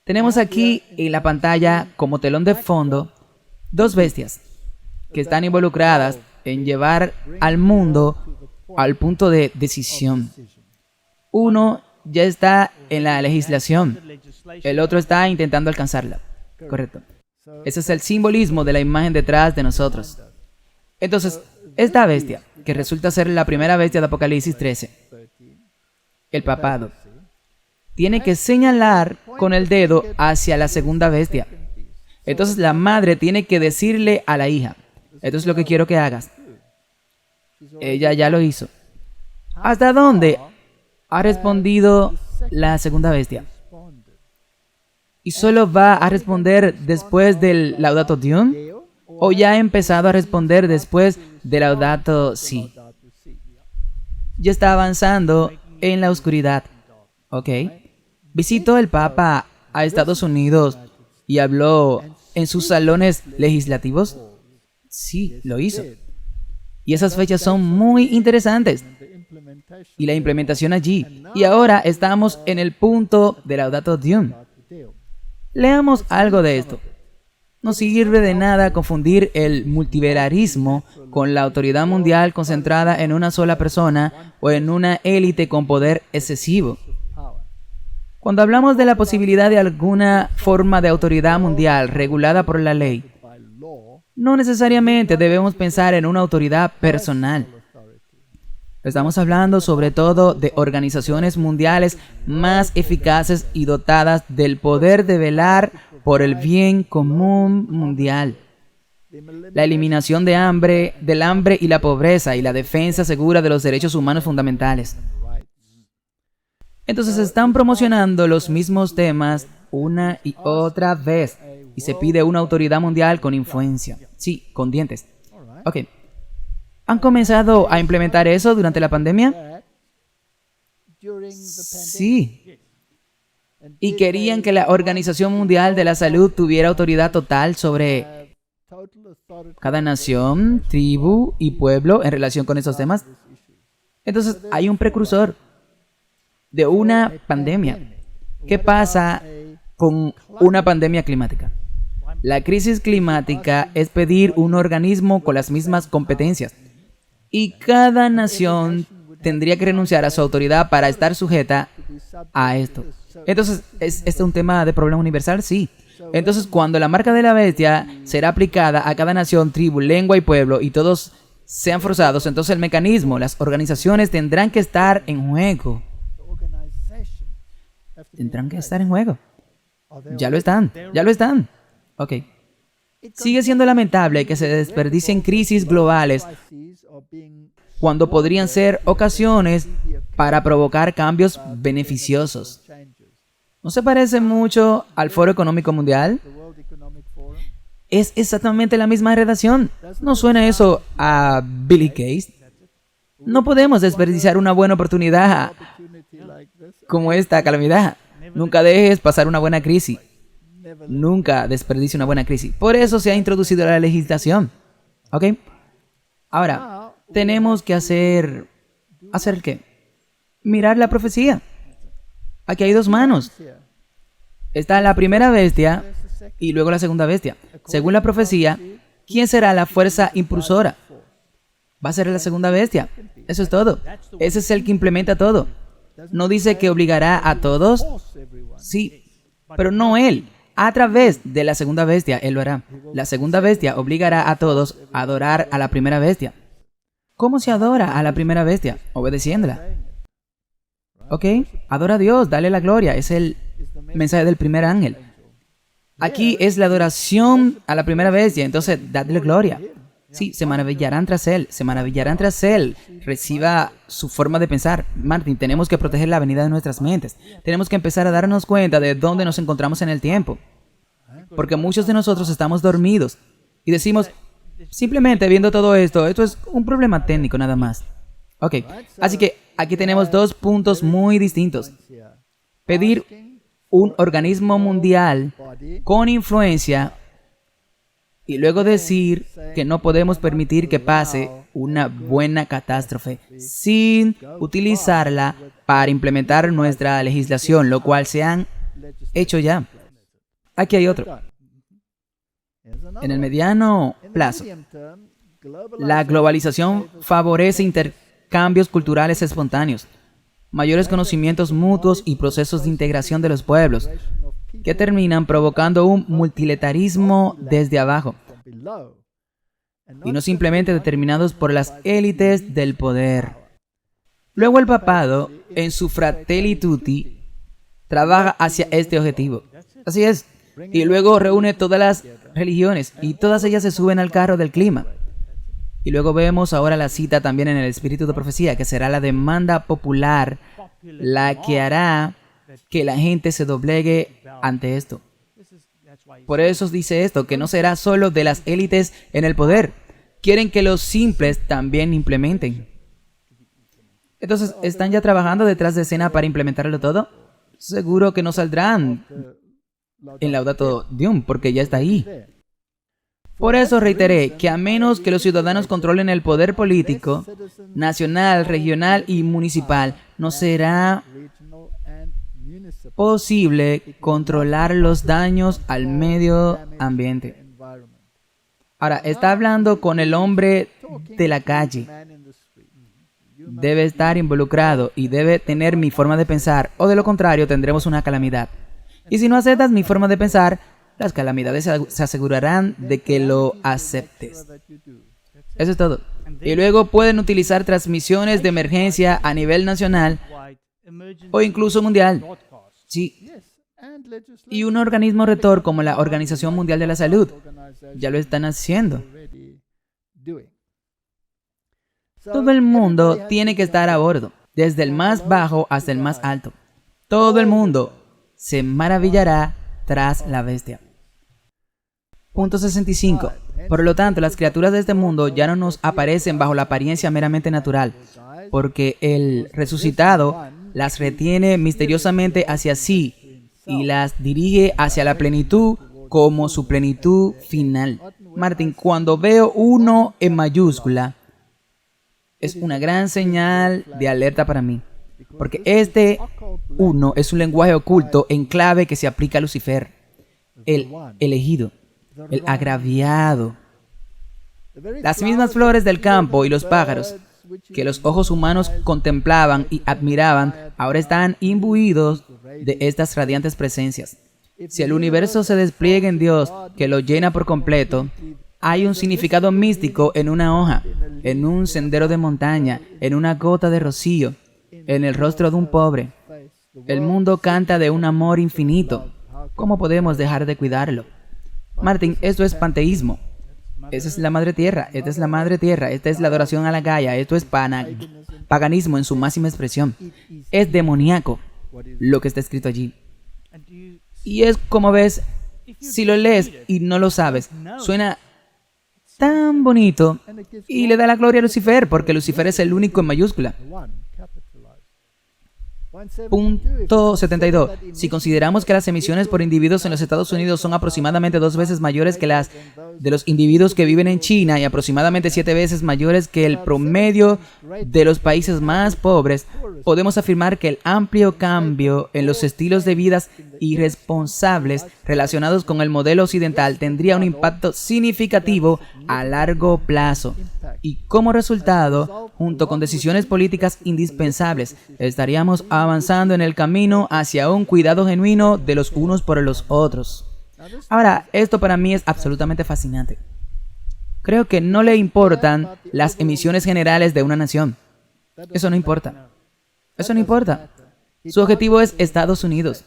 Tenemos aquí en la pantalla como telón de fondo dos bestias que están involucradas en llevar al mundo al punto de decisión. Uno ya está en la legislación, el otro está intentando alcanzarla. Correcto. Ese es el simbolismo de la imagen detrás de nosotros. Entonces, esta bestia, que resulta ser la primera bestia de Apocalipsis 13, el papado, tiene que señalar con el dedo hacia la segunda bestia. Entonces la madre tiene que decirle a la hija, esto es lo que quiero que hagas. Ella ya lo hizo. ¿Hasta dónde ha respondido la segunda bestia? ¿Y solo va a responder después del Laudato Deum? ¿O ya ha empezado a responder después del Laudato Si? Ya está avanzando en la oscuridad. ¿Ok? ¿Visitó el Papa a Estados Unidos y habló en sus salones legislativos? Sí, lo hizo. Y esas fechas son muy interesantes. Y la implementación allí. Y ahora estamos en el punto de Laudato Deum. Leamos algo de esto. No sirve de nada confundir el multilateralismo con la autoridad mundial concentrada en una sola persona o en una élite con poder excesivo. Cuando hablamos de la posibilidad de alguna forma de autoridad mundial regulada por la ley, no necesariamente debemos pensar en una autoridad personal. Estamos hablando sobre todo de organizaciones mundiales más eficaces y dotadas del poder de velar por el bien común mundial. La eliminación del hambre y la pobreza y la defensa segura de los derechos humanos fundamentales. Entonces están promocionando los mismos temas una y otra vez y se pide una autoridad mundial con influencia. Sí, con dientes. Ok. ¿Han comenzado a implementar eso durante la pandemia? Sí. Y querían que la Organización Mundial de la Salud tuviera autoridad total sobre cada nación, tribu y pueblo en relación con esos temas. Entonces hay un precursor de una pandemia. ¿Qué pasa con una pandemia climática? La crisis climática es pedir un organismo con las mismas competencias. Y cada nación tendría que renunciar a su autoridad para estar sujeta a esto. Entonces, ¿es este un tema de problema universal? Sí. Entonces, cuando la marca de la bestia será aplicada a cada nación, tribu, lengua y pueblo, y todos sean forzados, entonces el mecanismo, las organizaciones tendrán que estar en juego. Tendrán que estar en juego. Ya lo están, ya lo están. Ok. Sigue siendo lamentable que se desperdicien crisis globales cuando podrían ser ocasiones para provocar cambios beneficiosos. ¿No se parece mucho al Foro Económico Mundial? Es exactamente la misma redacción. ¿No suena eso a Billy Gates? No podemos desperdiciar una buena oportunidad como esta calamidad. Nunca dejes pasar una buena crisis. Nunca desperdicie una buena crisis. Por eso se ha introducido la legislación. ¿Ok? Ahora, tenemos que hacer... ¿Hacer qué? Mirar la profecía. Aquí hay dos manos. Está la primera bestia y luego la segunda bestia. Según la profecía, ¿quién será la fuerza impulsora? Va a ser la segunda bestia. Eso es todo. Ese es el que implementa todo. ¿No dice que obligará a todos? Sí, pero no él. A través de la segunda bestia, él lo hará. La segunda bestia obligará a todos a adorar a la primera bestia. ¿Cómo se adora a la primera bestia? Obedeciéndola. ¿Ok? Adora a Dios, dale la gloria. Es el mensaje del primer ángel. Aquí es la adoración a la primera bestia, entonces dadle gloria. Sí, se maravillarán tras él, se maravillarán tras él. Reciba su forma de pensar. Martin, tenemos que proteger la venida de nuestras mentes. Tenemos que empezar a darnos cuenta de dónde nos encontramos en el tiempo. Porque muchos de nosotros estamos dormidos y decimos, simplemente viendo todo esto es un problema técnico nada más. Ok, así que aquí tenemos dos puntos muy distintos. Pedir un organismo mundial con influencia y luego decir que no podemos permitir que pase una buena catástrofe sin utilizarla para implementar nuestra legislación, lo cual se han hecho ya. Aquí hay otro. En el mediano plazo, la globalización favorece intercambios culturales espontáneos, mayores conocimientos mutuos y procesos de integración de los pueblos, que terminan provocando un multilateralismo desde abajo, y no simplemente determinados por las élites del poder. Luego el papado, en su Fratelli Tutti, trabaja hacia este objetivo. Así es. Y luego reúne todas las religiones y todas ellas se suben al carro del clima. Y luego vemos ahora la cita también en el espíritu de profecía, que será la demanda popular la que hará que la gente se doblegue ante esto. Por eso dice esto, que no será solo de las élites en el poder. Quieren que los simples también implementen. Entonces, ¿están ya trabajando detrás de escena para implementarlo todo? Seguro que no saldrán en Laudato Deum, porque ya está ahí. Por eso reiteré que a menos que los ciudadanos controlen el poder político, nacional, regional y municipal, no será posible controlar los daños al medio ambiente. Ahora, está hablando con el hombre de la calle. Debe estar involucrado y debe tener mi forma de pensar, o de lo contrario tendremos una calamidad. Y si no aceptas mi forma de pensar, las calamidades se asegurarán de que lo aceptes. Eso es todo. Y luego pueden utilizar transmisiones de emergencia a nivel nacional o incluso mundial. Sí. Y un organismo rector como la Organización Mundial de la Salud ya lo están haciendo. Todo el mundo tiene que estar a bordo, desde el más bajo hasta el más alto. Todo el mundo se maravillará tras la bestia. Punto 65. Por lo tanto, las criaturas de este mundo ya no nos aparecen bajo la apariencia meramente natural, porque el resucitado las retiene misteriosamente hacia sí y las dirige hacia la plenitud como su plenitud final. Martin, cuando veo 1 en mayúscula, es una gran señal de alerta para mí, porque este 1 es un lenguaje oculto en clave que se aplica a Lucifer, el elegido, el agraviado. Las mismas flores del campo y los pájaros que los ojos humanos contemplaban y admiraban, ahora están imbuidos de estas radiantes presencias. Si el universo se despliega en Dios, que lo llena por completo, hay un significado místico en una hoja, en un sendero de montaña, en una gota de rocío, en el rostro de un pobre. El mundo canta de un amor infinito. ¿Cómo podemos dejar de cuidarlo? Martin, esto es panteísmo. Esa es la madre tierra, esta es la madre tierra, esta es la adoración a la Gaia, esto es paganismo en su máxima expresión. Es demoníaco lo que está escrito allí. Y es como ves, si lo lees y no lo sabes, suena tan bonito y le da la gloria a Lucifer, porque Lucifer es el único en mayúscula. Punto 72. Si consideramos que las emisiones por individuos en los Estados Unidos son aproximadamente 2 veces mayores que las de los individuos que viven en China y aproximadamente 7 veces mayores que el promedio de los países más pobres, podemos afirmar que el amplio cambio en los estilos de vida irresponsables relacionados con el modelo occidental tendría un impacto significativo a largo plazo. Y como resultado, junto con decisiones políticas indispensables, estaríamos avanzando en el camino hacia un cuidado genuino de los unos por los otros. Ahora, esto para mí es absolutamente fascinante. Creo que no le importan las emisiones generales de una nación. Eso no importa. Eso no importa. Su objetivo es Estados Unidos.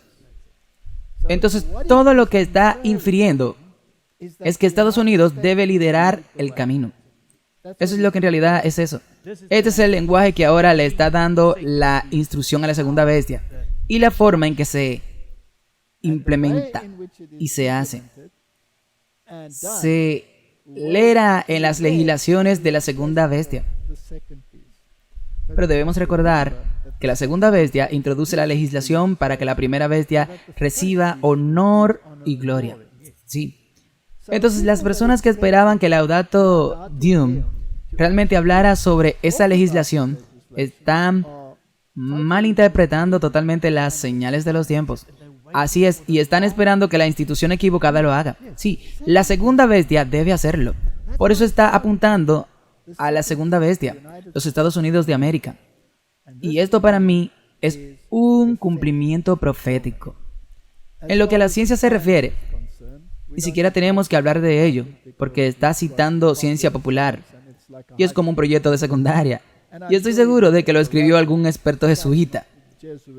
Entonces, todo lo que está infiriendo es que Estados Unidos debe liderar el camino. Eso es lo que en realidad es eso. Este es el lenguaje que ahora le está dando la instrucción a la segunda bestia y la forma en que se implementa y se hace. Se leerá en las legislaciones de la segunda bestia. Pero debemos recordar que la segunda bestia introduce la legislación para que la primera bestia reciba honor y gloria. Sí. Entonces, las personas que esperaban que Laudato Deum realmente hablara sobre esa legislación están malinterpretando totalmente las señales de los tiempos. Así es, y están esperando que la institución equivocada lo haga. Sí, la segunda bestia debe hacerlo. Por eso está apuntando a la segunda bestia, los Estados Unidos de América. Y esto para mí es un cumplimiento profético. En lo que a la ciencia se refiere, ni siquiera tenemos que hablar de ello, porque está citando ciencia popular. Y es como un proyecto de secundaria. Y estoy seguro de que lo escribió algún experto jesuita.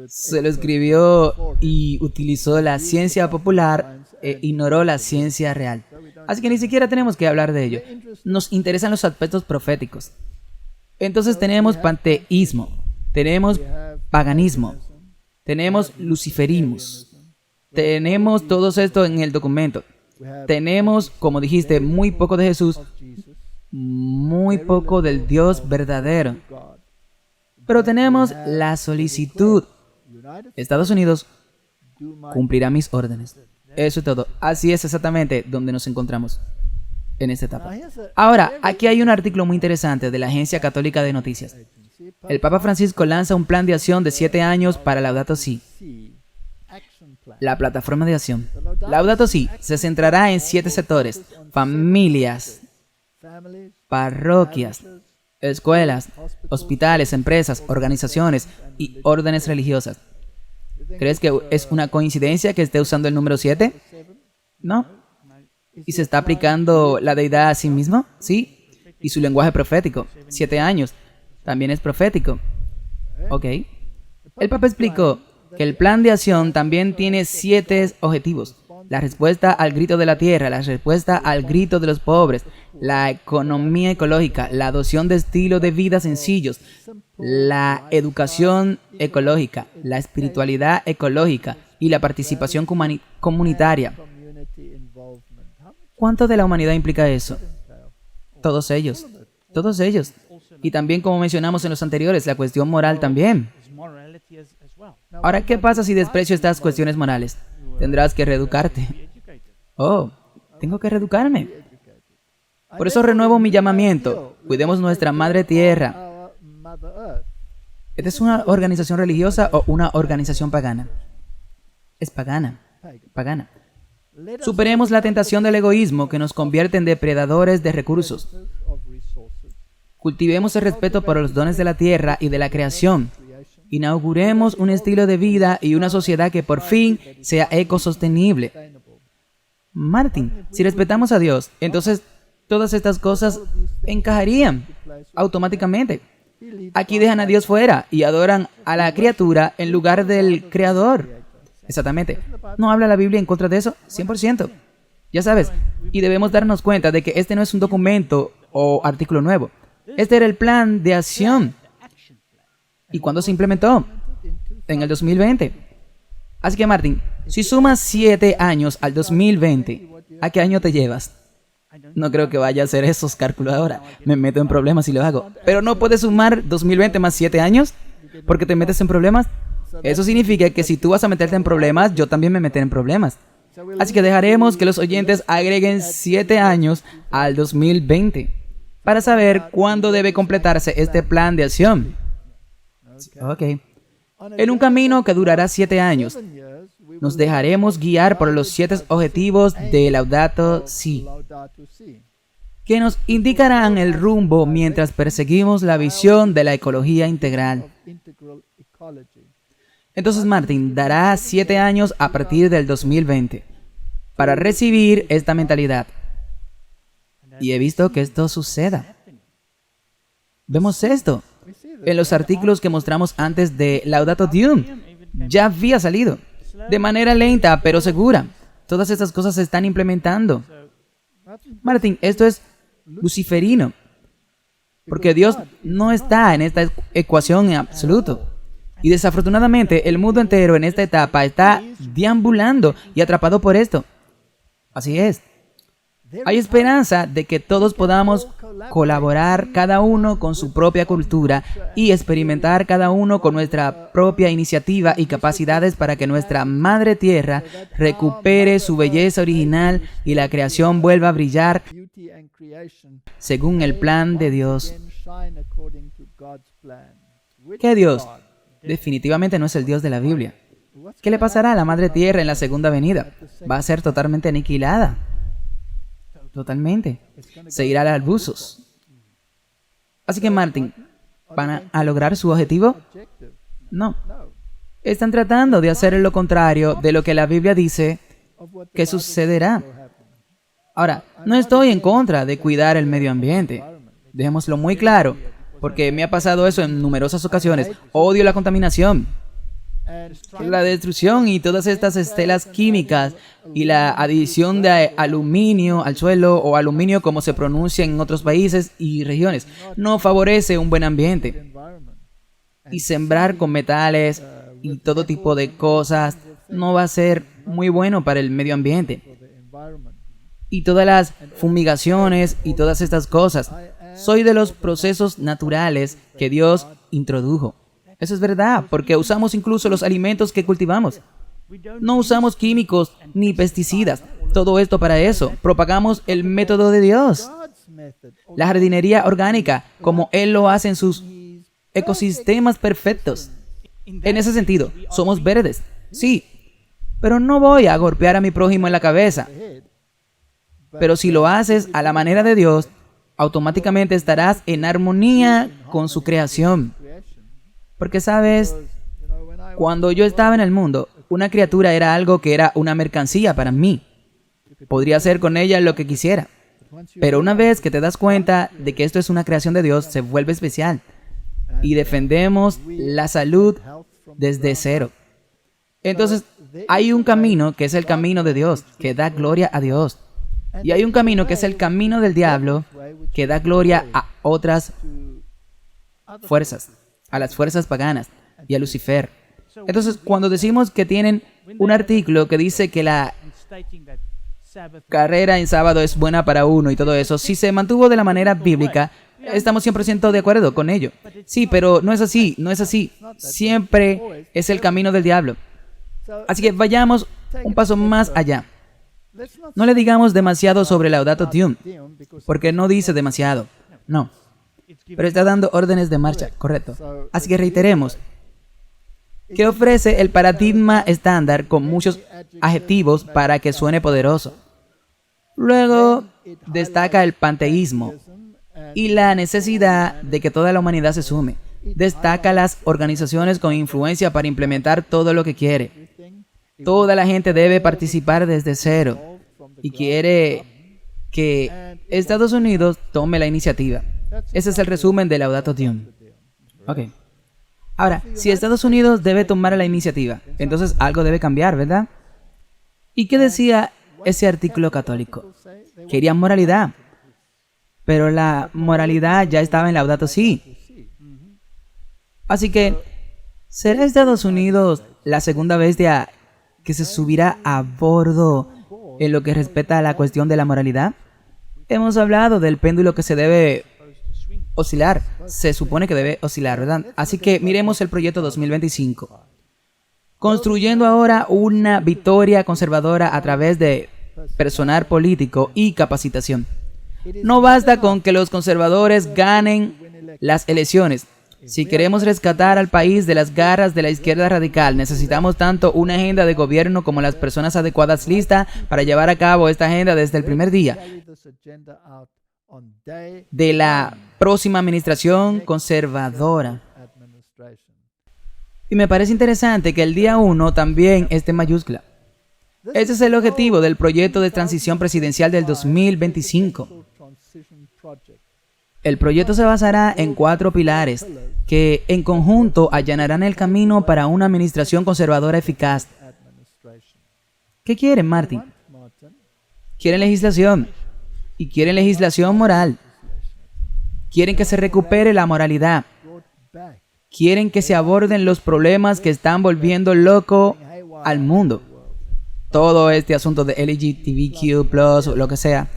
Se lo escribió y utilizó la ciencia popular e ignoró la ciencia real. Así que ni siquiera tenemos que hablar de ello. Nos interesan los aspectos proféticos. Entonces tenemos panteísmo, tenemos paganismo, tenemos luciferismo, tenemos todo esto en el documento. Tenemos, como dijiste, muy poco de Jesús, muy poco del Dios verdadero. Pero tenemos la solicitud. Estados Unidos cumplirá mis órdenes. Eso es todo. Así es exactamente donde nos encontramos en esta etapa. Ahora, aquí hay un artículo muy interesante de la Agencia Católica de Noticias. El Papa Francisco lanza un plan de acción de 7 años para Laudato Si. La plataforma de acción. Laudato Si se centrará en 7 sectores: familias, parroquias, escuelas, hospitales, empresas, organizaciones y órdenes religiosas. ¿Crees que es una coincidencia que esté usando el número 7? No. ¿Y se está aplicando la deidad a sí mismo? Sí. Y su lenguaje profético, 7 años, también es profético. Ok. El Papa explicó que el plan de acción también tiene 7 objetivos: la respuesta al grito de la tierra, la respuesta al grito de los pobres, la economía ecológica, la adopción de estilos de vida sencillos, la educación ecológica, la espiritualidad ecológica y la participación comunitaria. ¿Cuánto de la humanidad implica eso? Todos ellos. Todos ellos. Y también, como mencionamos en los anteriores, la cuestión moral también. Ahora, ¿qué pasa si desprecio estas cuestiones morales? Tendrás que reeducarte. Oh, tengo que reeducarme. Por eso renuevo mi llamamiento. Cuidemos nuestra madre tierra. ¿Esta es una organización religiosa o una organización pagana? Es pagana. Pagana. Superemos la tentación del egoísmo que nos convierte en depredadores de recursos. Cultivemos el respeto por los dones de la tierra y de la creación. Inauguremos un estilo de vida y una sociedad que por fin sea ecosostenible. Martin, si respetamos a Dios, entonces todas estas cosas encajarían automáticamente. Aquí dejan a Dios fuera y adoran a la criatura en lugar del Creador. Exactamente. ¿No habla la Biblia en contra de eso? 100%. Ya sabes, y debemos darnos cuenta de que este no es un documento o artículo nuevo. Este era el plan de acción. ¿Y cuándo se implementó? En el 2020. Así que, Martin, si sumas 7 años al 2020, ¿a qué año te llevas? No creo que vaya a hacer esos cálculos ahora. Me meto en problemas si lo hago. Pero no puedes sumar 2020 más 7 años porque te metes en problemas. Eso significa que si tú vas a meterte en problemas, yo también me meteré en problemas. Así que dejaremos que los oyentes agreguen 7 años al 2020 para saber cuándo debe completarse este plan de acción. Ok. En un camino que durará 7 años, nos dejaremos guiar por los 7 objetivos de Laudato Si, que nos indicarán el rumbo mientras perseguimos la visión de la ecología integral. Entonces Martin dará 7 años a partir del 2020 para recibir esta mentalidad. Y he visto que esto suceda. Vemos esto en los artículos que mostramos antes de Laudato Deum. Ya había salido. De manera lenta, pero segura. Todas estas cosas se están implementando. Martin, esto es luciferino. Porque Dios no está en esta ecuación en absoluto. Y desafortunadamente, el mundo entero en esta etapa está deambulando y atrapado por esto. Así es. Hay esperanza de que todos podamos colaborar cada uno con su propia cultura y experimentar cada uno con nuestra propia iniciativa y capacidades para que nuestra Madre Tierra recupere su belleza original y la creación vuelva a brillar según el plan de Dios. ¿Qué Dios? Definitivamente no es el Dios de la Biblia. ¿Qué le pasará a la Madre Tierra en la segunda venida? Va a ser totalmente aniquilada. Totalmente. Se irá a albuzos. Así que Martin, ¿van a lograr su objetivo? No. Están tratando de hacer lo contrario de lo que la Biblia dice que sucederá. Ahora, no estoy en contra de cuidar el medio ambiente. Dejémoslo muy claro, porque me ha pasado eso en numerosas ocasiones. Odio la contaminación, la destrucción y todas estas estelas químicas y la adición de aluminio al suelo o aluminio como se pronuncia en otros países y regiones. No favorece un buen ambiente. Y sembrar con metales y todo tipo de cosas no va a ser muy bueno para el medio ambiente. Y todas las fumigaciones y todas estas cosas. Soy de los procesos naturales que Dios introdujo. Eso es verdad, porque usamos incluso los alimentos que cultivamos. No usamos químicos ni pesticidas. Todo esto para eso. Propagamos el método de Dios. La jardinería orgánica, como Él lo hace en sus ecosistemas perfectos. En ese sentido, somos verdes. Sí, pero no voy a golpear a mi prójimo en la cabeza. Pero si lo haces a la manera de Dios, automáticamente estarás en armonía con su creación. Porque, ¿sabes? Cuando yo estaba en el mundo, una criatura era algo que era una mercancía para mí. Podría hacer con ella lo que quisiera. Pero una vez que te das cuenta de que esto es una creación de Dios, se vuelve especial. Y defendemos la salud desde cero. Entonces, hay un camino que es el camino de Dios, que da gloria a Dios. Y hay un camino que es el camino del diablo, que da gloria a otras fuerzas, a las fuerzas paganas y a Lucifer. Entonces, cuando decimos que tienen un artículo que dice que la carrera en sábado es buena para uno y todo eso, si se mantuvo de la manera bíblica, estamos 100% de acuerdo con ello. Sí, pero no es así, no es así. Siempre es el camino del diablo. Así que vayamos un paso más allá. No le digamos demasiado sobre Laudato Deum, porque no dice demasiado. No. Pero está dando órdenes de marcha, correcto. Así que reiteremos que ofrece el paradigma estándar con muchos adjetivos para que suene poderoso. Luego destaca el panteísmo y la necesidad de que toda la humanidad se sume. Destaca las organizaciones con influencia para implementar todo lo que quiere. Toda la gente debe participar desde cero y quiere que Estados Unidos tome la iniciativa. Ese es el resumen de Laudato Deum. Ok. Ahora, si Estados Unidos debe tomar la iniciativa, entonces algo debe cambiar, ¿verdad? ¿Y qué decía ese artículo católico? Querían moralidad, pero la moralidad ya estaba en Laudato Si. Así que, ¿será Estados Unidos la segunda bestia que se subirá a bordo en lo que respecta a la cuestión de la moralidad? Hemos hablado del péndulo que se debe oscilar. Se supone que debe oscilar, ¿verdad? Así que miremos el proyecto 2025. construyendo ahora una victoria conservadora a través de personal político y capacitación. No basta con que los conservadores ganen las elecciones. Si queremos rescatar al país de las garras de la izquierda radical, necesitamos tanto una agenda de gobierno como las personas adecuadas listas para llevar a cabo esta agenda desde el primer día de la próxima administración conservadora. Y me parece interesante que el día 1 también esté en mayúscula. Ese es el objetivo del proyecto de transición presidencial del 2025. El proyecto se basará en 4 pilares que en conjunto allanarán el camino para una administración conservadora eficaz. ¿Qué quieren, Martin? Quieren legislación y quieren legislación moral. Quieren que se recupere la moralidad. Quieren que se aborden los problemas que están volviendo loco al mundo. Todo este asunto de LGBTQ+, lo que sea,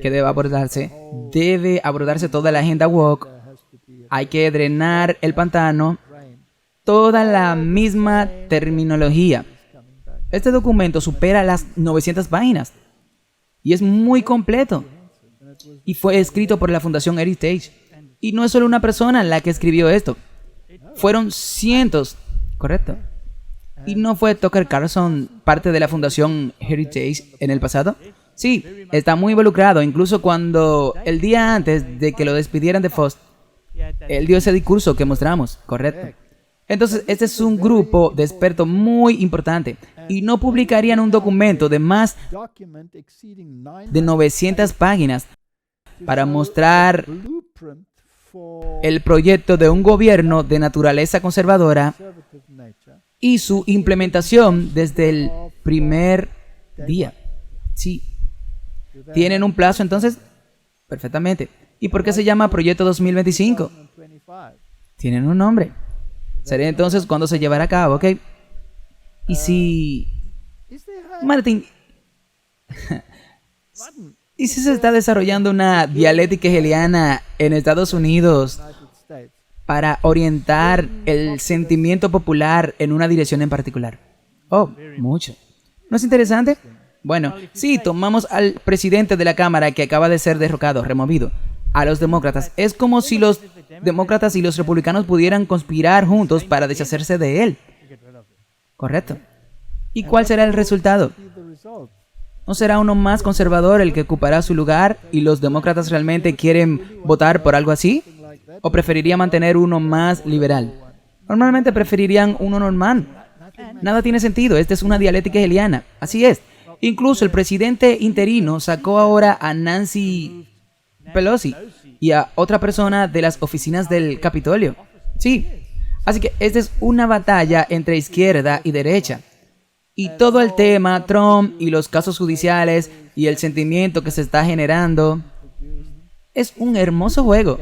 que debe abordarse toda la agenda woke. Hay que drenar el pantano, toda la misma terminología. Este documento supera las 900 páginas y es muy completo. Y fue escrito por la Fundación Heritage. Y no es solo una persona la que escribió esto. Fueron cientos, ¿correcto? ¿Y no fue Tucker Carlson parte de la Fundación Heritage en el pasado? Sí, está muy involucrado, incluso cuando el día antes de que lo despidieran de Fox, él dio ese discurso que mostramos, ¿correcto? Entonces, este es un grupo de expertos muy importante y no publicarían un documento de más de 900 páginas para mostrar el proyecto de un gobierno de naturaleza conservadora y su implementación desde el primer día. Sí. ¿Tienen un plazo entonces? Perfectamente. ¿Y por qué se llama Proyecto 2025? Tienen un nombre. Sería entonces cuando se llevará a cabo, ¿ok? Y si... Martin... ¿Y si se está desarrollando una dialéctica hegeliana en Estados Unidos para orientar el sentimiento popular en una dirección en particular? Oh, mucho. ¿No es interesante? Bueno, sí, tomamos al presidente de la Cámara que acaba de ser derrocado, removido, a los demócratas. Es como si los demócratas y los republicanos pudieran conspirar juntos para deshacerse de él. ¿Correcto? ¿Y cuál será el resultado? ¿No será uno más conservador el que ocupará su lugar y los demócratas realmente quieren votar por algo así? ¿O preferiría mantener uno más liberal? Normalmente preferirían uno normal. Nada tiene sentido, esta es una dialéctica hegeliana. Así es. Incluso el presidente interino sacó ahora a Nancy Pelosi y a otra persona de las oficinas del Capitolio. Sí, así que esta es una batalla entre izquierda y derecha. Y todo el tema, Trump y los casos judiciales y el sentimiento que se está generando, es un hermoso juego.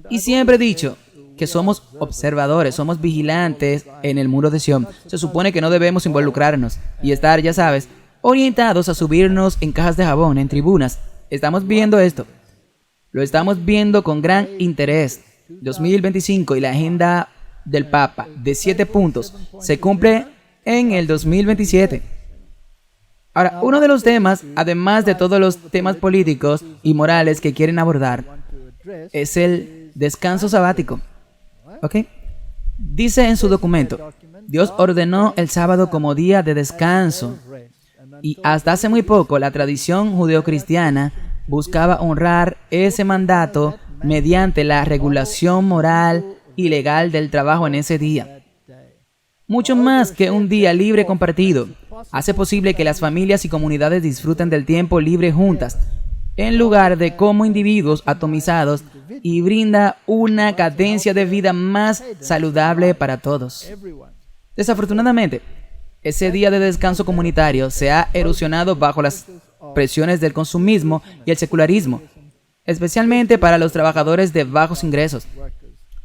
Y siempre he dicho que somos observadores, somos vigilantes en el muro de Sion. Se supone que no debemos involucrarnos y estar, ya sabes, orientados a subirnos en cajas de jabón, en tribunas. Estamos viendo esto. Lo estamos viendo con gran interés. 2025 y la agenda del Papa de 7 puntos se cumple en el 2027. Ahora, uno de los temas, además de todos los temas políticos y morales que quieren abordar, es el descanso sabático. ¿Ok? Dice en su documento, Dios ordenó el sábado como día de descanso y hasta hace muy poco la tradición judeocristiana buscaba honrar ese mandato mediante la regulación moral y legal del trabajo en ese día. Mucho más que un día libre compartido, hace posible que las familias y comunidades disfruten del tiempo libre juntas, en lugar de como individuos atomizados, y brinda una cadencia de vida más saludable para todos. Desafortunadamente, ese día de descanso comunitario se ha erosionado bajo las presiones del consumismo y el secularismo, especialmente para los trabajadores de bajos ingresos.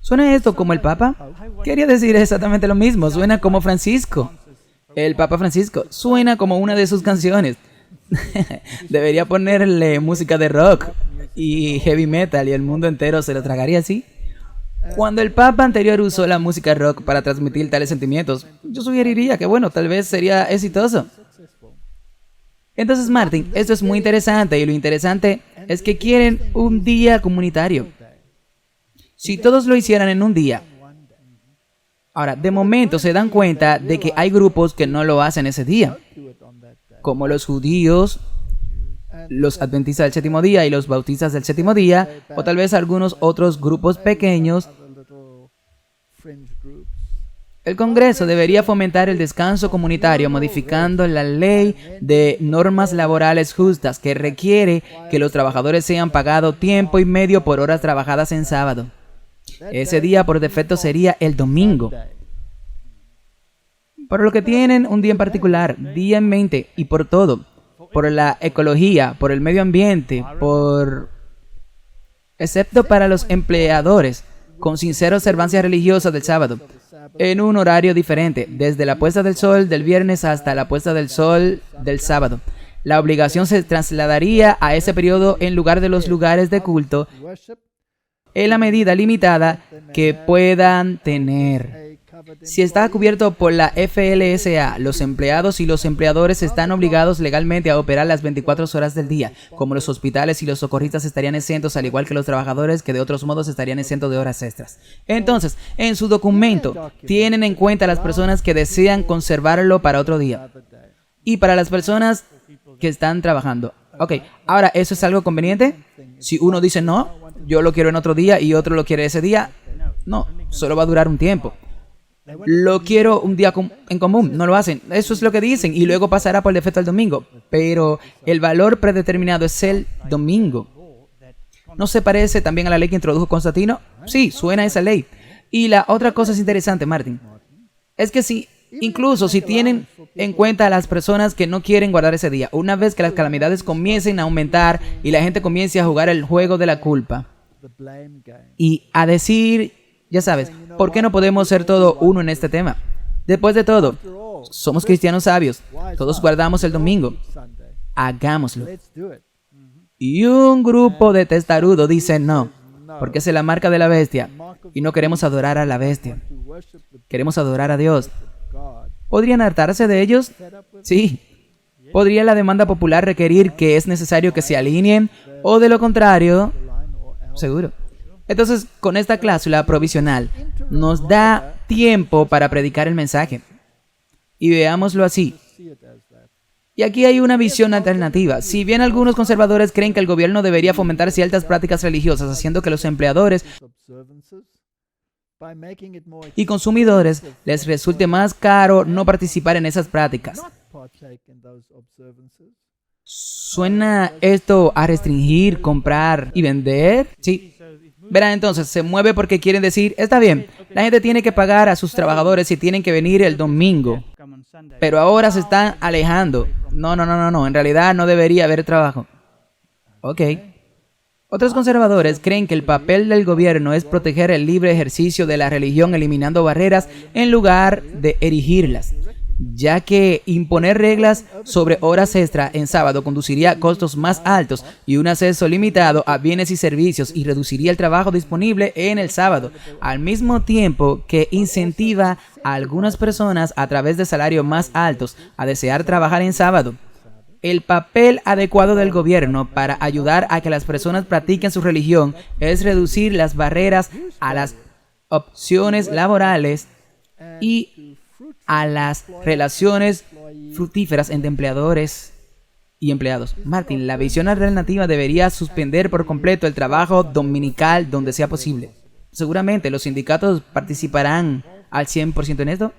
¿Suena esto como el Papa? Quería decir exactamente lo mismo, suena como Francisco. El Papa Francisco suena como una de sus canciones. Debería ponerle música de rock y heavy metal y el mundo entero se lo tragaría así. Cuando el Papa anterior usó la música rock para transmitir tales sentimientos, yo sugeriría que, bueno, tal vez sería exitoso. Entonces, Martin, esto es muy interesante y lo interesante es que quieren un día comunitario. Si todos lo hicieran en un día. Ahora, de momento se dan cuenta de que hay grupos que no lo hacen ese día, como los judíos, los adventistas del séptimo día y los bautistas del séptimo día, o tal vez algunos otros grupos pequeños. El Congreso debería fomentar el descanso comunitario modificando la ley de normas laborales justas que requiere que los trabajadores sean pagados tiempo y medio por horas trabajadas en sábado. Ese día por defecto sería el domingo. Por lo que tienen un día en particular, día en mente y por todo, por la ecología, por el medio ambiente, excepto para los empleadores, con sincera observancia religiosa del sábado, en un horario diferente, desde la puesta del sol del viernes hasta la puesta del sol del sábado. La obligación se trasladaría a ese periodo en lugar de los lugares de culto, en la medida limitada que puedan tener. Si está cubierto por la FLSA, los empleados y los empleadores están obligados legalmente a operar las 24 horas del día, como los hospitales y los socorristas estarían exentos, al igual que los trabajadores que de otros modos estarían exentos de horas extras. Entonces, en su documento, tienen en cuenta a las personas que desean conservarlo para otro día y para las personas que están trabajando. Ok, ahora, ¿eso es algo conveniente? Si uno dice no, yo lo quiero en otro día y otro lo quiere ese día, no, solo va a durar un tiempo. Lo quiero un día en común, no lo hacen. Eso es lo que dicen y luego pasará por defecto al domingo. Pero el valor predeterminado es el domingo. ¿No se parece también a la ley que introdujo Constantino? Sí, suena a esa ley. Y la otra cosa es interesante, Martin. Es que incluso si tienen en cuenta a las personas que no quieren guardar ese día, una vez que las calamidades comiencen a aumentar y la gente comience a jugar el juego de la culpa y a decir, ya sabes, ¿por qué no podemos ser todo uno en este tema? Después de todo, somos cristianos sabios. Todos guardamos el domingo. Hagámoslo. Y un grupo de testarudos dice no, porque es la marca de la bestia y no queremos adorar a la bestia. Queremos adorar a Dios. ¿Podrían hartarse de ellos? Sí. ¿Podría la demanda popular requerir que es necesario que se alineen? ¿O de lo contrario? Seguro. Entonces, con esta cláusula provisional, nos da tiempo para predicar el mensaje. Y veámoslo así. Y aquí hay una visión alternativa. Si bien algunos conservadores creen que el gobierno debería fomentar ciertas prácticas religiosas, haciendo que los empleadores y consumidores les resulte más caro no participar en esas prácticas. ¿Suena esto a restringir, comprar y vender? Sí. Verán, entonces, se mueve porque quieren decir, está bien, la gente tiene que pagar a sus trabajadores y tienen que venir el domingo. Pero ahora se están alejando. No, en realidad no debería haber trabajo. Ok. Otros conservadores creen que el papel del gobierno es proteger el libre ejercicio de la religión eliminando barreras en lugar de erigirlas, ya que imponer reglas sobre horas extra en sábado conduciría a costos más altos y un acceso limitado a bienes y servicios y reduciría el trabajo disponible en el sábado, al mismo tiempo que incentiva a algunas personas a través de salarios más altos a desear trabajar en sábado. El papel adecuado del gobierno para ayudar a que las personas practiquen su religión es reducir las barreras a las opciones laborales y a las relaciones fructíferas entre empleadores y empleados. Martin, la visión alternativa debería suspender por completo el trabajo dominical donde sea posible. Seguramente los sindicatos participarán al 100% en esto.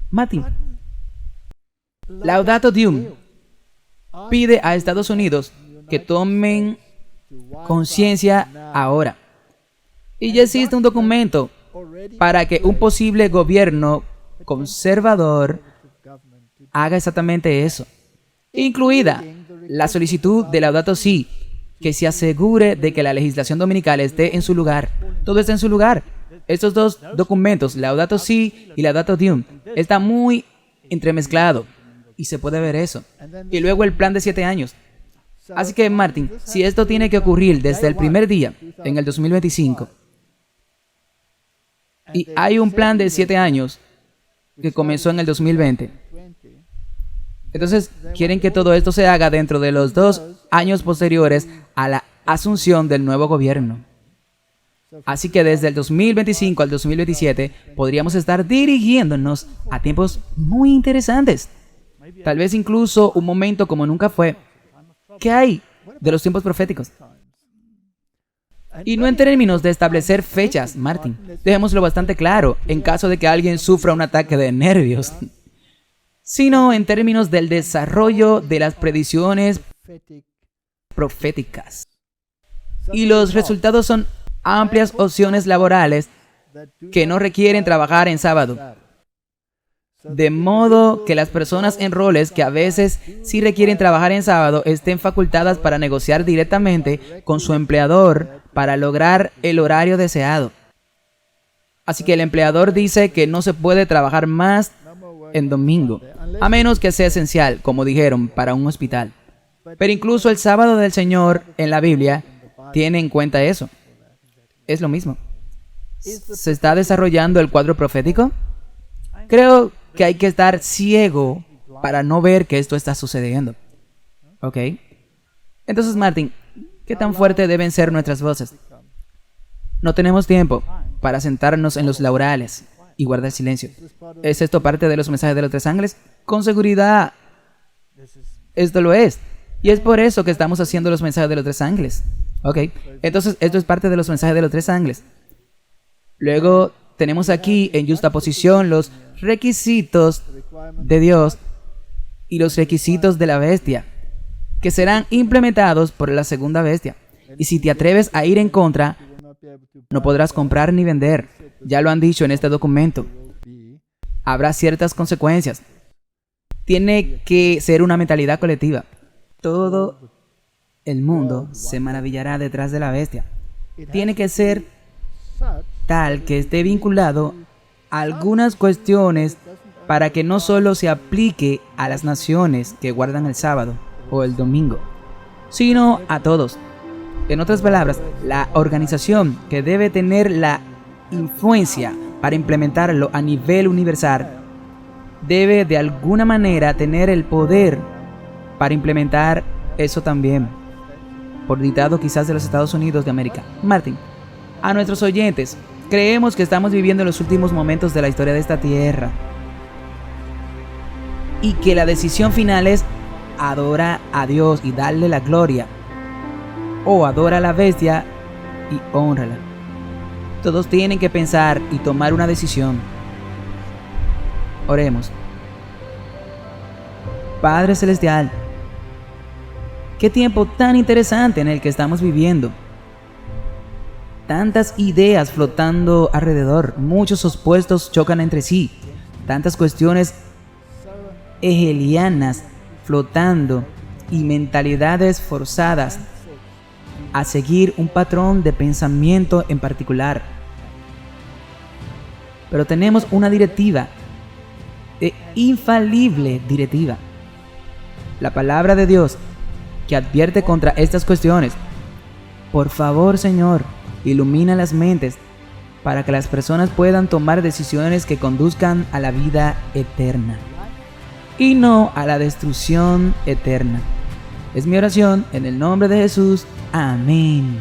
Martin, Laudato Deum pide a Estados Unidos que tomen conciencia ahora. Y ya existe un documento para que un posible gobierno conservador haga exactamente eso, incluida la solicitud de Laudato Si, que se asegure de que la legislación dominical esté en su lugar. Todo está en su lugar. Estos dos documentos, Laudato Si y Laudato Deum, está muy entremezclado y se puede ver eso. Y luego el plan de 7 años. Así que, Martin, si esto tiene que ocurrir desde el primer día, en el 2025, y hay un plan de 7 años que comenzó en el 2020, entonces quieren que todo esto se haga dentro de los 2 años posteriores a la asunción del nuevo gobierno. Así que desde el 2025 al 2027 podríamos estar dirigiéndonos a tiempos muy interesantes. Tal vez incluso un momento como nunca fue. ¿Qué hay de los tiempos proféticos? Y no en términos de establecer fechas, Martin. Dejémoslo bastante claro, en caso de que alguien sufra un ataque de nervios. Sino en términos del desarrollo de las predicciones proféticas. Y los resultados son amplias opciones laborales que no requieren trabajar en sábado. De modo que las personas en roles que a veces sí requieren trabajar en sábado estén facultadas para negociar directamente con su empleador para lograr el horario deseado. Así que el empleador dice que no se puede trabajar más en domingo, a menos que sea esencial, como dijeron, para un hospital. Pero incluso el sábado del Señor en la Biblia tiene en cuenta eso. Es lo mismo. ¿Se está desarrollando el cuadro profético? Creo que hay que estar ciego para no ver que esto está sucediendo. ¿Ok? Entonces, Martin, ¿qué tan fuerte deben ser nuestras voces? No tenemos tiempo para sentarnos en los laureles y guardar silencio. ¿Es esto parte de los mensajes de los 3 ángeles? Con seguridad, esto lo es. Y es por eso que estamos haciendo los mensajes de los 3 ángeles. Ok, entonces esto es parte de los mensajes de los 3 ángeles. Luego tenemos aquí en justaposición los requisitos de Dios y los requisitos de la bestia, que serán implementados por la segunda bestia. Y si te atreves a ir en contra, no podrás comprar ni vender. Ya lo han dicho en este documento. Habrá ciertas consecuencias. Tiene que ser una mentalidad colectiva. Todo el mundo se maravillará detrás de la bestia. Tiene que ser tal que esté vinculado a algunas cuestiones para que no solo se aplique a las naciones que guardan el sábado o el domingo, sino a todos. En otras palabras, la organización que debe tener la influencia para implementarlo a nivel universal debe de alguna manera tener el poder para implementar eso también, por dictado quizás de los Estados Unidos de América. Martin, a nuestros oyentes, creemos que estamos viviendo los últimos momentos de la historia de esta tierra y que la decisión final es adora a Dios y darle la gloria, o adora a la bestia y hónrala. Todos tienen que pensar y tomar una decisión. Oremos. Padre Celestial, qué tiempo tan interesante en el que estamos viviendo. Tantas ideas flotando alrededor, muchos opuestos chocan entre sí, tantas cuestiones hegelianas flotando y mentalidades forzadas a seguir un patrón de pensamiento en particular. Pero tenemos una directiva, infalible directiva, la palabra de Dios, que advierte contra estas cuestiones. Por favor, Señor, ilumina las mentes para que las personas puedan tomar decisiones que conduzcan a la vida eterna y no a la destrucción eterna. Es mi oración en el nombre de Jesús. Amén.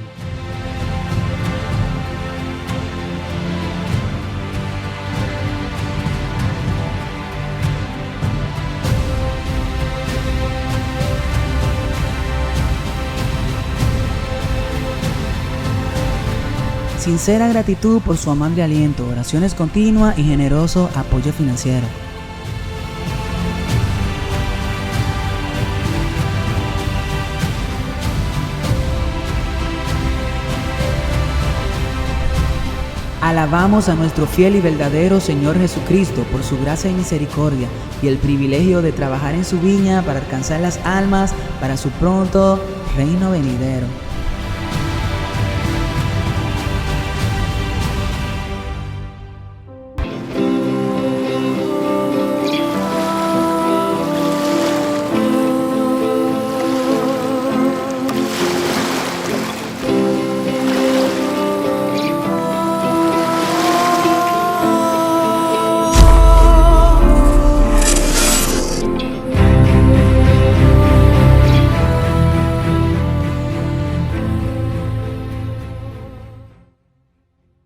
Sincera gratitud por su amable aliento, oraciones continuas y generoso apoyo financiero. Alabamos a nuestro fiel y verdadero Señor Jesucristo por su gracia y misericordia y el privilegio de trabajar en su viña para alcanzar las almas para su pronto reino venidero.